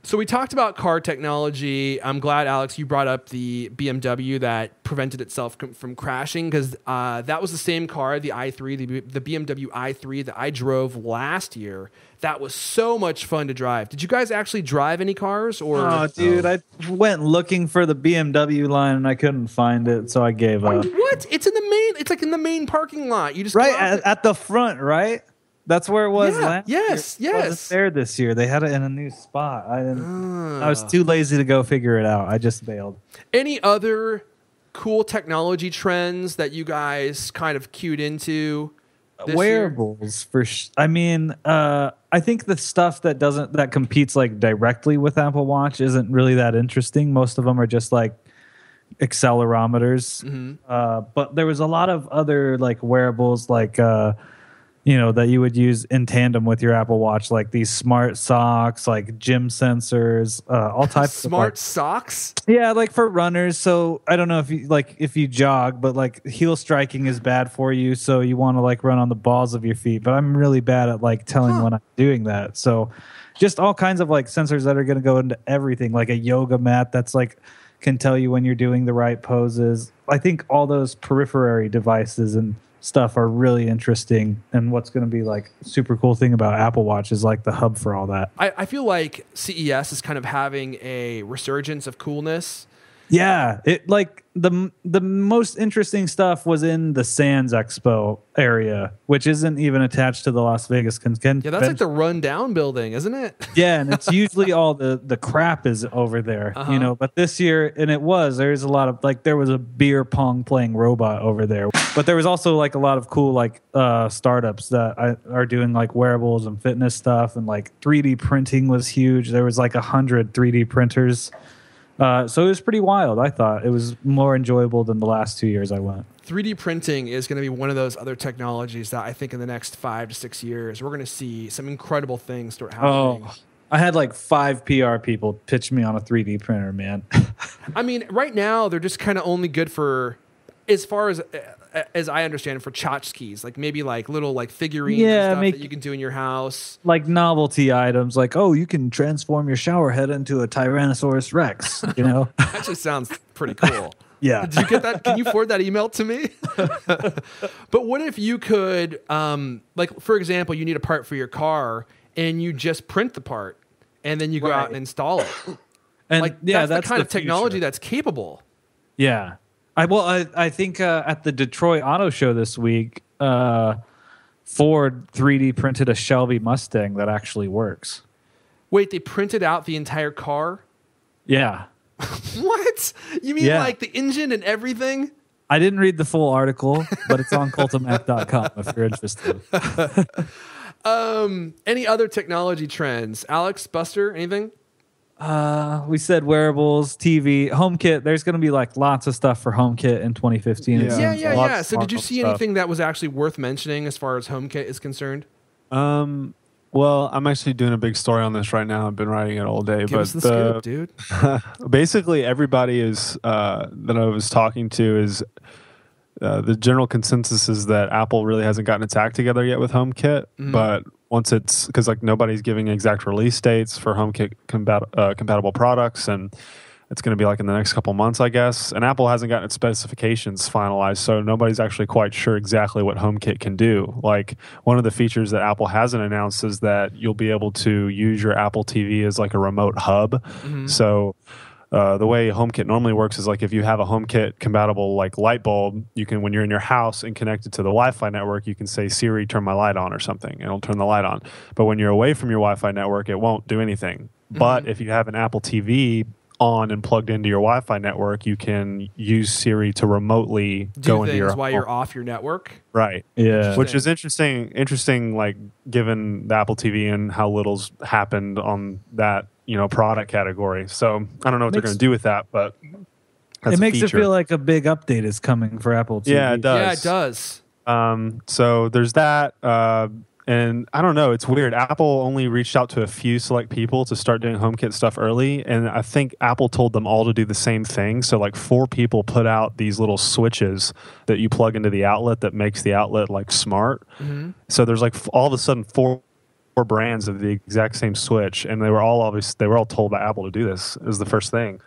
So we talked about car technology. I'm glad, Alex, you brought up the BMW that prevented itself from crashing, because that was the same car, the i3, the BMW i3 that I drove last year. That was so much fun to drive. Did you guys actually drive any cars? Oh, dude, I went looking for the BMW line and I couldn't find it, so I gave up. What? It's in the main. It's like in the main parking lot. You just right at the front, right? That's where it was last year. Yes. It wasn't there this year. They had it in a new spot. I was too lazy to go figure it out. I just bailed. Any other cool technology trends that you guys kind of cued into? Wearables for I think the stuff that competes like directly with Apple Watch isn't really that interesting. Most of them are just like accelerometers. Mm-hmm. But there was a lot of other like wearables like that you would use in tandem with your Apple Watch, like these smart socks, like gym sensors, all types of smart socks. Yeah, like for runners. So I don't know if you jog, but like heel striking is bad for you, so you want to like run on the balls of your feet. But I'm really bad at like telling when I'm doing that. So just all kinds of like sensors that are going to go into everything, like a yoga mat that's like can tell you when you're doing the right poses. I think all those periphery devices and stuff are really interesting. And what's going to be like super cool thing about Apple Watch is like the hub for all that. I feel like CES is kind of having a resurgence of coolness. Yeah, it like the most interesting stuff was in the Sands Expo area, which isn't even attached to the Las Vegas convention. Yeah, that's like the rundown building, isn't it? Yeah, and it's usually all the crap is over there, you know. But this year, and there's a lot of like there was a beer pong playing robot over there, but there was also like a lot of cool like startups that are doing like wearables and fitness stuff, and like 3D printing was huge. There was like 100 3D printers. So it was pretty wild. I thought it was more enjoyable than the last 2 years I went. 3D printing is going to be one of those other technologies that I think in the next 5 to 6 years, we're going to see some incredible things start happening. Oh, I had like 5 PR people pitch me on a 3D printer, man. I mean, right now, they're just kind of only good for, as far as I understand, for tchotchkes, like maybe like little like figurines and stuff that you can do in your house. Like novelty items, like, oh, you can transform your shower head into a Tyrannosaurus Rex, you know? Actually sounds pretty cool. Yeah. Did you get that? Can you forward that email to me? But what if you could, like, for example, you need a part for your car and you just print the part and then you go out and install it. And like, yeah, that's the kind of technology future. that's capable. Yeah. I think at the Detroit Auto Show this week, Ford 3D printed a Shelby Mustang that actually works. Wait, they printed out the entire car? Yeah. What? You mean like the engine and everything? I didn't read the full article, but it's on cultamac.com if you're interested. Any other technology trends? Alex, Buster, anything? We said wearables, TV, HomeKit. There's going to be like lots of stuff for HomeKit in 2015. Yeah. So did you see anything that was actually worth mentioning as far as HomeKit is concerned? Well, I'm actually doing a big story on this right now. I've been writing it all day. Give us the scoop, dude. Basically, everybody is that I was talking to is the general consensus is that Apple really hasn't gotten its act together yet with HomeKit. But once it's because like nobody's giving exact release dates for HomeKit compatible products, and it's going to be like in the next couple months, I guess. And Apple hasn't gotten its specifications finalized, so nobody's actually quite sure exactly what HomeKit can do. Like one of the features that Apple hasn't announced is that you'll be able to use your Apple TV as like a remote hub. So the way HomeKit normally works is like if you have a HomeKit compatible like light bulb, you can, when you're in your house and connected to the Wi-Fi network, you can say, Siri, turn my light on or something, and it'll turn the light on. But when you're away from your Wi-Fi network, it won't do anything. But if you have an Apple TV on and plugged into your Wi-Fi network, you can use Siri to remotely go into your while you're off your network. Right. Yeah. Which is interesting, like given the Apple TV and how little's happened on that, product category. So I don't know what they're going to do with that, but that's it makes feature. it feel like a big update is coming for Apple TV. Yeah, it does. Yeah, it does. So there's that. And I don't know, it's weird. Apple only reached out to a few select people to start doing HomeKit stuff early, and I think Apple told them all to do the same thing. So like 4 people put out these little switches that you plug into the outlet that makes the outlet like smart. So there's like all of a sudden 4 brands of the exact same switch, and they were all told by Apple to do this as the first thing.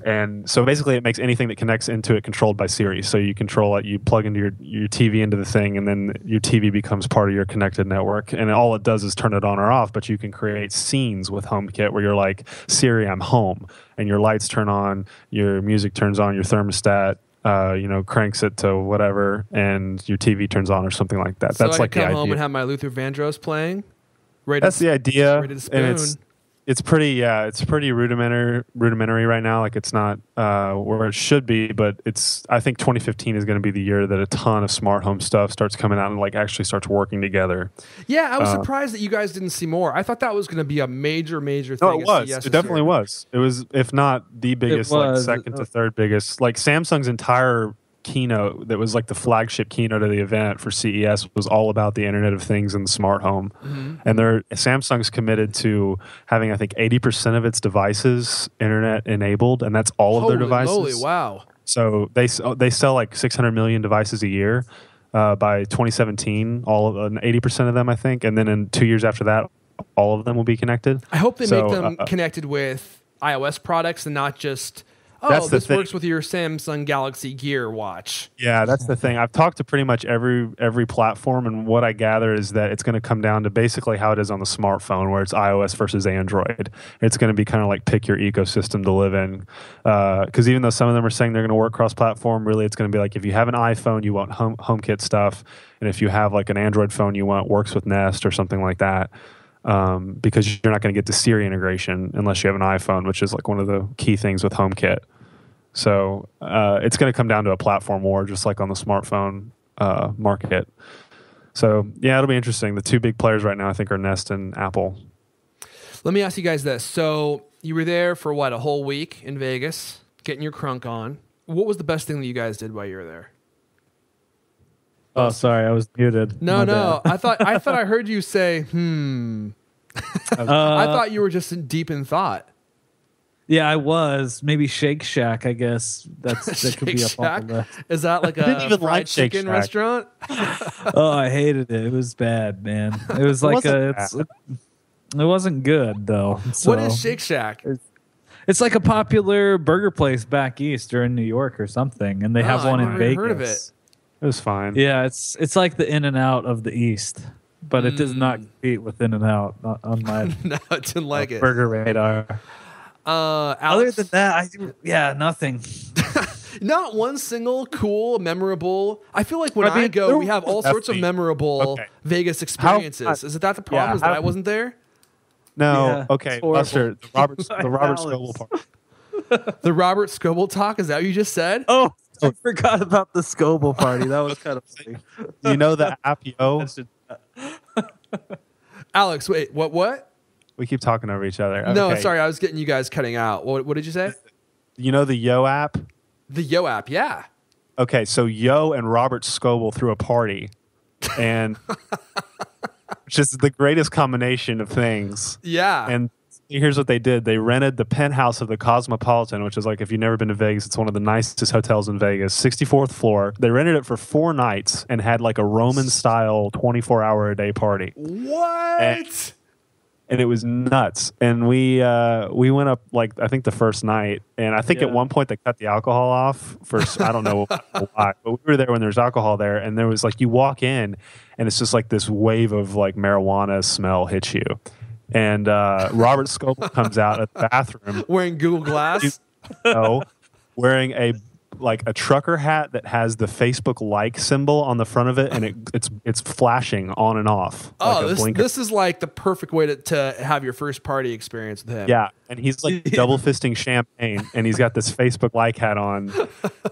And so basically it makes anything that connects into it controlled by Siri. So you control it, you plug into your TV into the thing, and then your TV becomes part of your connected network. And all it does is turn it on or off, but you can create scenes with HomeKit where you're like, Siri, I'm home. And your lights turn on, your music turns on, your thermostat cranks it to whatever, and your TV turns on or something like that. So That's I like the come idea. home and have my Luther Vandross playing? That's the idea. Rated spoon. And it's pretty rudimentary right now. Like it's not where it should be, but I think 2015 is going to be the year that a ton of smart home stuff starts coming out and like actually starts working together. Yeah, I was surprised that you guys didn't see more. I thought that was going to be a major thing. No, it was. CES It definitely was. It was, if not the biggest, like second to third biggest. Like Samsung's entire keynote that was like the flagship keynote of the event for CES was all about the Internet of Things and the smart home. And Samsung's committed to having, I think, 80% of its devices Internet enabled, and that's all of their devices. Holy wow. So they sell like 600 million devices a year by 2017, 80% of them, I think. And then in 2 years after that, all of them will be connected. I hope they make them connected with iOS products and not just That's the this thing. works with your Samsung Galaxy Gear watch. Yeah, that's the thing. I've talked to pretty much every platform, and what I gather is that it's going to come down to basically how it is on the smartphone, where it's iOS versus Android. It's going to be kind of like pick your ecosystem to live in. Because even though some of them are saying they're going to work cross-platform, really it's going to be like if you have an iPhone, you want HomeKit stuff, and if you have like an Android phone, you want Works with Nest or something like that. Because you're not going to get the Siri integration unless you have an iPhone, which is like one of the key things with HomeKit. So it's going to come down to a platform war, just like on the smartphone market. So yeah, it'll be interesting. The two big players right now, I think, are Nest and Apple. Let me ask you guys this. So you were there for what, a whole week in Vegas, getting your crunk on. What was the best thing that you guys did while you were there? Oh, sorry, I was muted. No. I thought I heard you say, I thought you were just deep in thought. Yeah, I was. Maybe Shake Shack, I guess. That could be up on the list. Is that like a fried chicken restaurant? Oh, I hated it. It was bad, man. It was like it wasn't good though. So, what is Shake Shack? It's like a popular burger place back east or in New York or something, and they have one in Vegas. Heard of it. It was fine. Yeah, it's like the In-N-Out of the East, but it does not compete with In-N-Out on my No, I didn't like it. burger radar. Other than that, nothing. Not one single cool, memorable. I feel like when I go, we have all sorts of memorable Vegas experiences. Is that the problem? Is that I wasn't there? No. Yeah, Okay, Buster, the Robert Scoble part. The Robert Scoble talk? Is that what you just said? Oh, I forgot about the Scoble party. That was kind of funny. You know the app Yo? Alex, wait, what? We keep talking over each other. No, Okay. sorry, I was getting you guys cutting out. What did you say? You know the Yo app? The Yo app, yeah. Okay, so Yo and Robert Scoble threw a party, and which is the greatest combination of things. Yeah. And here's what they did. They rented the penthouse of the Cosmopolitan, which is like, if you've never been to Vegas, it's one of the nicest hotels in Vegas, 64th floor. They rented it for 4 nights and had like a Roman-style 24-hour-a-day party. What? And it was nuts. And we went up, like, I think the first night, and I think at one point they cut the alcohol off for, I don't know why, but we were there when there's alcohol there, and there was like, you walk in and it's just like this wave of like marijuana smell hits you. And Robert Scoble comes out of the bathroom Wearing Google Glass? Wearing a trucker hat that has the Facebook like symbol on the front of it, and it's flashing on and off. Oh, like this is like the perfect way to have your first party experience with him. Yeah, and he's like double fisting champagne, and he's got this Facebook like hat on.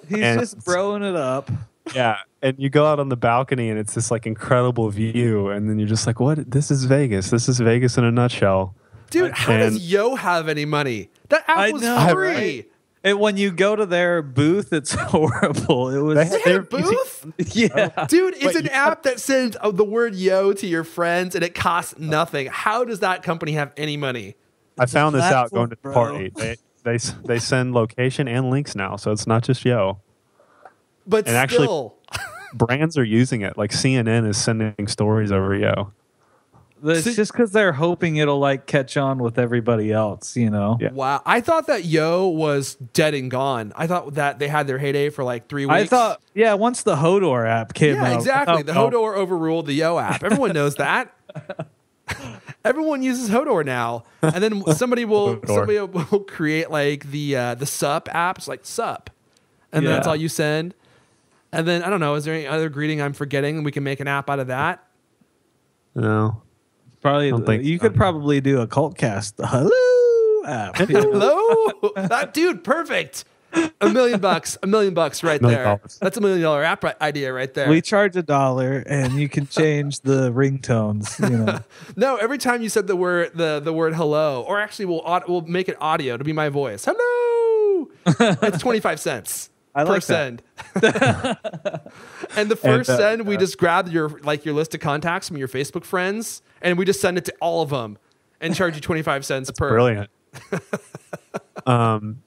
He's just broing it up. Yeah, and you go out on the balcony, and it's this like incredible view, and then you're just like, "What? This is Vegas. This is Vegas in a nutshell." Dude, how does Yo have any money? That app was free. Right? And when you go to their booth, it's horrible. It was they had a booth? Yeah. Dude, it's an app that sends the word Yo to your friends, and it costs nothing. How does that company have any money? I found this out going to the party. They send location and links now, so it's not just Yo. But and still, brands are using it. Like CNN is sending stories over Yo. It's just because they're hoping it'll like catch on with everybody else, you know? Yeah. Wow. I thought that Yo was dead and gone. I thought that they had their heyday for like 3 weeks. I thought, once the Hodor app came out. Yeah, exactly. The Hodor overruled the Yo app. Everyone knows that. Everyone uses Hodor now. And then somebody will create like the Sup apps, like Sup. And then that's all you send. And then, I don't know, is there any other greeting I'm forgetting and we can make an app out of that? No. Probably you could probably do a Cultcast hello app. Hello? That dude, perfect. $1 million, $1 million right there. That's $1 million app idea right there. We charge $1 and you can change the ringtones, you know. No, every time you said the word hello, or actually we'll make it audio to be my voice. Hello. It's 25 cents. I like send. And the first send, we just grab your list of contacts from your Facebook friends, and we just send it to all of them, and charge you 25 cents per. Brilliant. And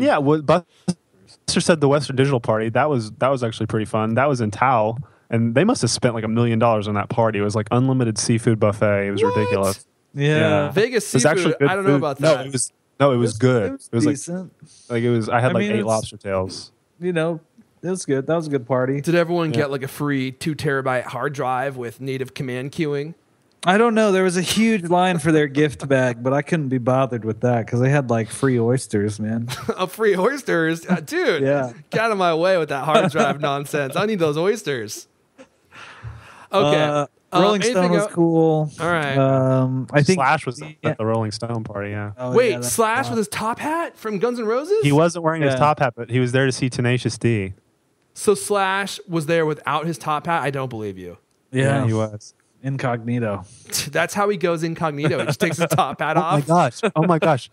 yeah, what Buster said, the Western Digital Party, that was actually pretty fun. That was in Tao, and they must have spent like $1 million on that party. It was like unlimited seafood buffet. It was ridiculous. Yeah. Vegas seafood. I don't know about that. No, No, it was good. It It was decent. like it was. I had I like mean, 8 it's- lobster tails. You know, it was good. That was a good party. Did everyone get like a free 2 terabyte hard drive with native command queuing? I don't know. There was a huge line for their gift bag, but I couldn't be bothered with that because they had like free oysters, man. Free oysters? Dude, Yeah. get out of my way with that hard drive nonsense. I need those oysters. Okay. Rolling Stone anything was el- cool. All right. I think Slash was at the Rolling Stone party. Yeah, Oh, Wait, yeah, that's Slash fun. with his top hat from Guns N' Roses? he wasn't wearing his Yeah. top hat, but he was there to see Tenacious D. So Slash was there without his top hat? I don't believe you. Yeah, he was. incognito. That's how he goes incognito. He just takes his top hat Oh my off. gosh! Oh my gosh!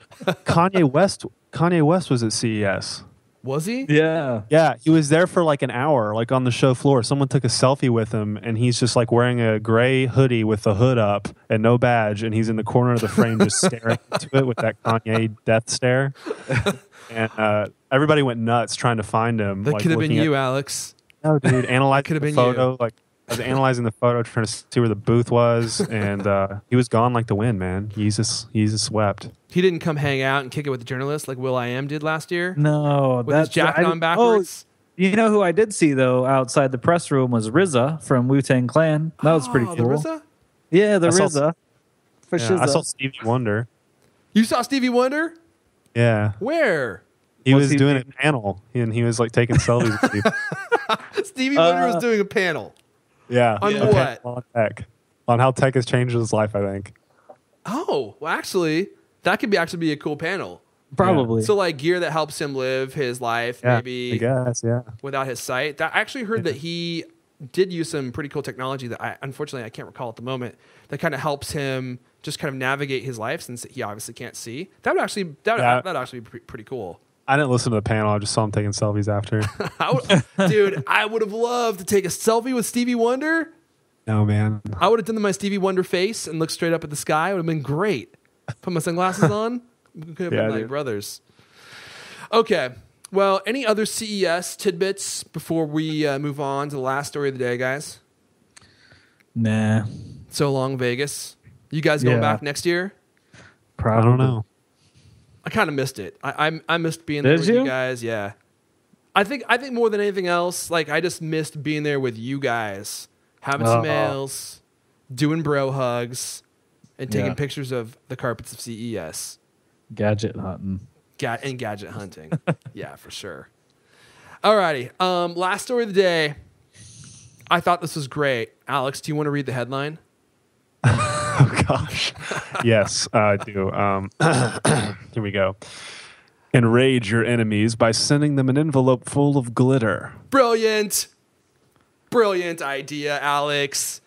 Kanye West was at CES. Was he? Yeah, Yeah, he was there for like an hour, like on the show floor. Someone took a selfie with him, and he's just like wearing a gray hoodie with the hood up and no badge, and he's in the corner of the frame just staring into it with that Kanye death stare. And everybody went nuts trying to find him. That like, could have been looking you, at- Alex. No, dude, analyzing Could have the been photo. you. Like I was analyzing the photo, trying to see where the booth was, and he was gone like the wind, man. He's just swept. He didn't come hang out and kick it with the journalists like Will.i.am did last year no, with his jacket on backwards. You know who I did see though outside the press room was RZA from Wu-Tang Clan. That was pretty Oh, cool. The RZA? Yeah, the I saw- RZA. For Yeah, I saw SZA. Stevie Wonder. You saw Stevie Wonder? Yeah, Where? he Was was he doing being- a panel, and he was like taking selfies with people. Stevie Wonder was doing a panel. Yeah. On a what? panel on tech. On how tech has changed his life, I think. Oh, well, actually, that could actually be a cool panel. Probably. So, like gear that helps him live his life, Yeah, maybe I guess, yeah. without his sight. I actually heard that he did use some pretty cool technology that unfortunately I can't recall at the moment. That kind of helps him just kind of navigate his life since he obviously can't see. That would actually that'd actually be pretty cool. I didn't listen to the panel. I just saw him taking selfies after. Dude, I would have loved to take a selfie with Stevie Wonder. No, man. I would have done my Stevie Wonder face and looked straight up at the sky. It would have been great. Put my sunglasses on. We could have Yeah, been like dude. brothers. Okay. Well, any other CES tidbits before we move on to the last story of the day, guys? Nah, So long, Vegas. You guys going Yeah. back next year? probably. I don't know. I kind of missed it. I missed being there Did with you you? guys. Yeah. I think more than anything else, like I just missed being there with you guys, having some ales, doing bro hugs, and taking Yeah. pictures of the carpets of CES. Gadget hunting. And gadget hunting. Yeah, for sure. Alrighty. Last story of the day. I thought this was great. Alex, do you want to read the headline? Oh, gosh. Yes, I do. Here we go. Enrage your enemies by sending them an envelope full of glitter. Brilliant. Brilliant idea, Alex.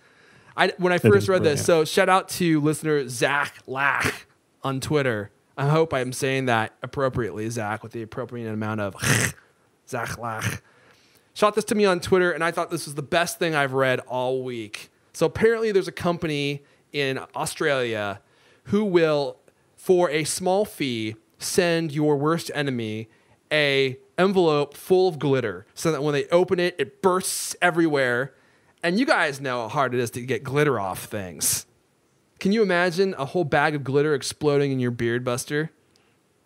When I first is read this, brilliant. so shout out to listener Zach Lach on Twitter. I hope I'm saying that appropriately, Zach, with the appropriate amount of Zach Lach. Shot this to me on Twitter, and I thought this was the best thing I've read all week. So apparently there's a company in Australia who will, for a small fee, send your worst enemy a envelope full of glitter so that when they open it, it bursts everywhere. And you guys know how hard it is to get glitter off things. Can you imagine a whole bag of glitter exploding in your beard, Buster?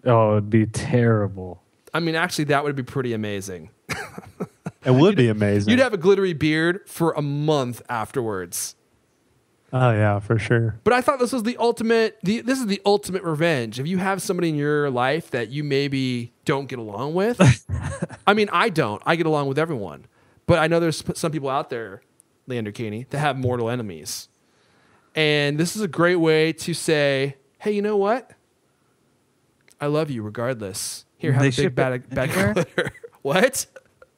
Oh, it'd be terrible. I mean, actually, that would be pretty amazing. It would be amazing. You'd have a glittery beard for a month afterwards. Oh, yeah, for sure. But I thought this was the ultimate. This is the ultimate revenge. If you have somebody in your life that you maybe don't get along with, I mean, I don't. I get along with everyone, but I know there's some people out there, Leander Keeney, that have mortal enemies, and this is a great way to say, "Hey, you know what? I love you regardless. Here, have They a big ship bag it of anywhere? glitter." What?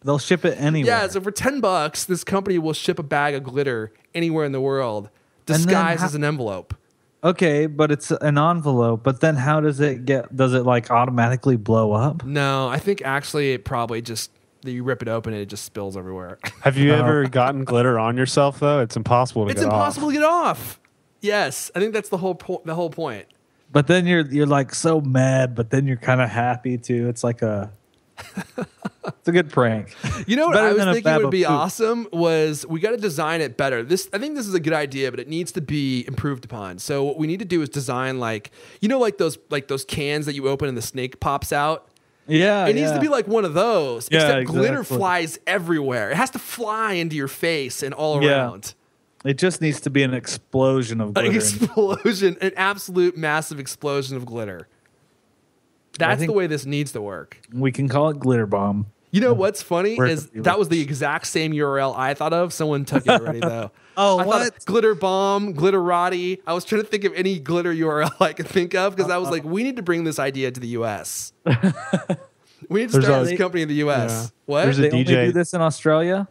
They'll ship it anywhere. Yeah, so for $10, this company will ship a bag of glitter anywhere in the world, then disguised how- as an envelope. Okay, but it's an envelope. But then how does it get? Does it like automatically blow up? No, I think actually it probably just you rip it open and it just spills everywhere. Have you ever gotten glitter on yourself, though? It's impossible to It's get impossible off. to get off. Yes, I think that's the whole point. But then you're like so mad, but then you're kind of happy too. It's like a It's a good prank. You know what Better I was than a thinking would be Babapoop. awesome was we got to design it better. I think this is a good idea, but it needs to be improved upon. So what we need to do is design like those cans that you open and the snake pops out. Yeah, It needs to be like one of those, Yeah, except glitter exactly. flies everywhere. It has to fly into your face and all Yeah. around. It just needs to be an explosion of An glitter. explosion, an absolute massive explosion of glitter. That's think- the way this needs to work. We can call it Glitterbomb. You know what's funny Where is the that was the exact same URL I thought of. Someone took it already though. Oh, I thought what? Glitterbomb, Glitterati. I was trying to think of any glitter URL I could think of because I was like, we need to bring this idea to the US. We need to There's start always- this company in the US. Yeah. What? There's They a only DJ. do this in Australia?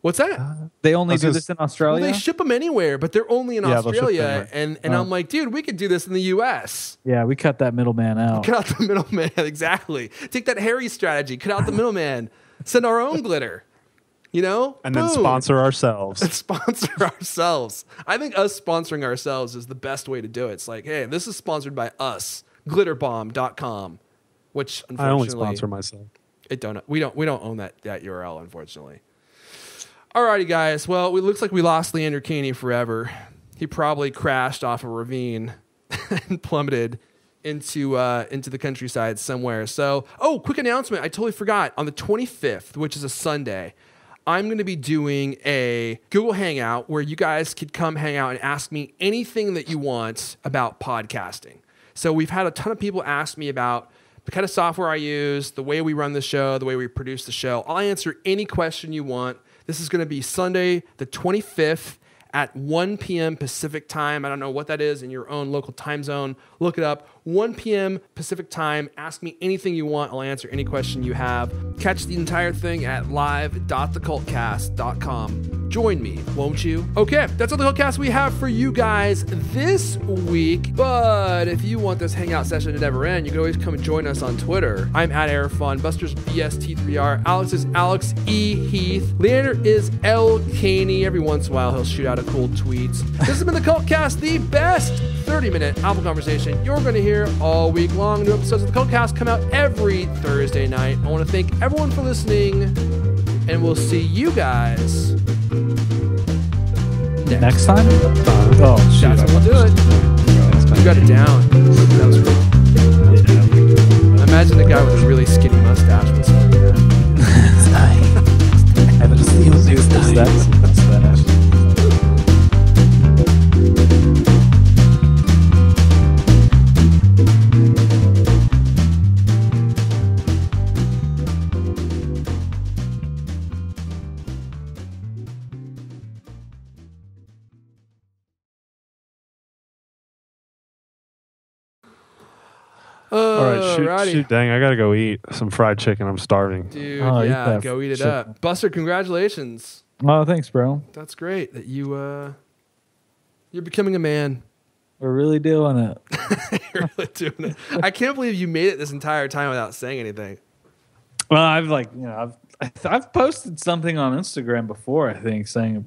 What's that? They only do just- this in Well, Australia? they ship them anywhere, but they're only in Yeah, they'll ship Australia. anywhere. And I'm like, dude, we could do this in the US. Yeah, we cut that middleman out. Cut out the middleman. Exactly. Take that Harry strategy. Cut out the middleman. Send our own glitter. You know? And then Boom. sponsor ourselves. Sponsor ourselves. I think us sponsoring ourselves is the best way to do it. It's like, hey, this is sponsored by us, glitterbomb.com, which I only unfortunately sponsor myself. we don't own that URL, unfortunately. Alrighty, guys. Well, it looks like we lost Leander Caney forever. He probably crashed off a ravine and plummeted into the countryside somewhere. So, quick announcement. I totally forgot. On the 25th, which is a Sunday, I'm going to be doing a Google Hangout where you guys could come hang out and ask me anything that you want about podcasting. So we've had a ton of people ask me about the kind of software I use, the way we run the show, the way we produce the show. I'll answer any question you want. This is going to be Sunday, the 25th at 1 p.m. Pacific time. I don't know what that is in your own local time zone. Look it up. 1 p.m. Pacific time. Ask me anything you want. I'll answer any question you have. Catch the entire thing at live.thecultcast.com. Join me, won't you? Okay, that's all the Cultcast we have for you guys this week. But if you want this hangout session to never end, you can always come and join us on Twitter. I'm at Airfun. Buster's BST3R. Alex is Alex E. Heath. Leander is L. Caney. Every once in a while, he'll shoot out a cool tweet. This has been the Cultcast, the best 30-minute Apple conversation you're going to hear all week long. New episodes of the Cultcast come out every Thursday night. I want to thank everyone for listening, and we'll see you guys Next time? Oh, shoot. That's what we'll do it. You got it down. That was great. Imagine the guy with a really skinny mustache whispering that. All right, Alrighty. shoot, dang, I gotta go eat some fried chicken. I'm starving. Dude, Oh, eat yeah, that go eat it shit. up. Buster, congratulations. Oh, thanks, bro. That's great that you're becoming a man. We're really doing it. You're really doing it. I can't believe you made it this entire time without saying anything. Well, I've posted something on Instagram before. I think saying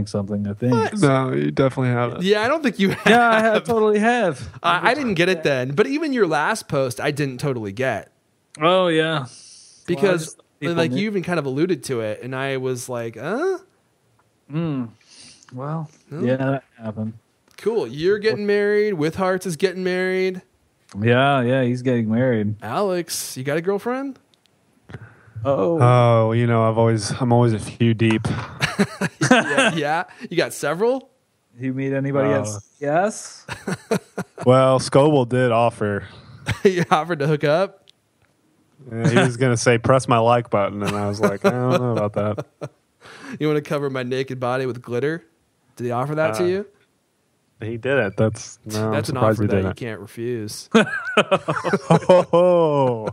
something. I think. No, you definitely haven't. Yeah, I don't think you have. Yeah, I totally have. I didn't get it then. But even your last post, I didn't totally get. Oh yeah, Because people like knew. you even kind of alluded to it. And I was like, Well, yeah, that happened. cool. You're getting married. With Hearts is getting married. Yeah, he's getting married. Alex, you got a girlfriend? Oh, Oh, you know, I'm always a few deep. Yeah. You got several? you meet anybody else? Yes. Well, Scoble did offer. You offered to hook up? Yeah, he was gonna say press my like button, and I was like, I don't know about that. You want to cover my naked body with glitter? Did he offer that to you? He did it. That's That's an surprised offer he that you didn't. can't refuse. Oh,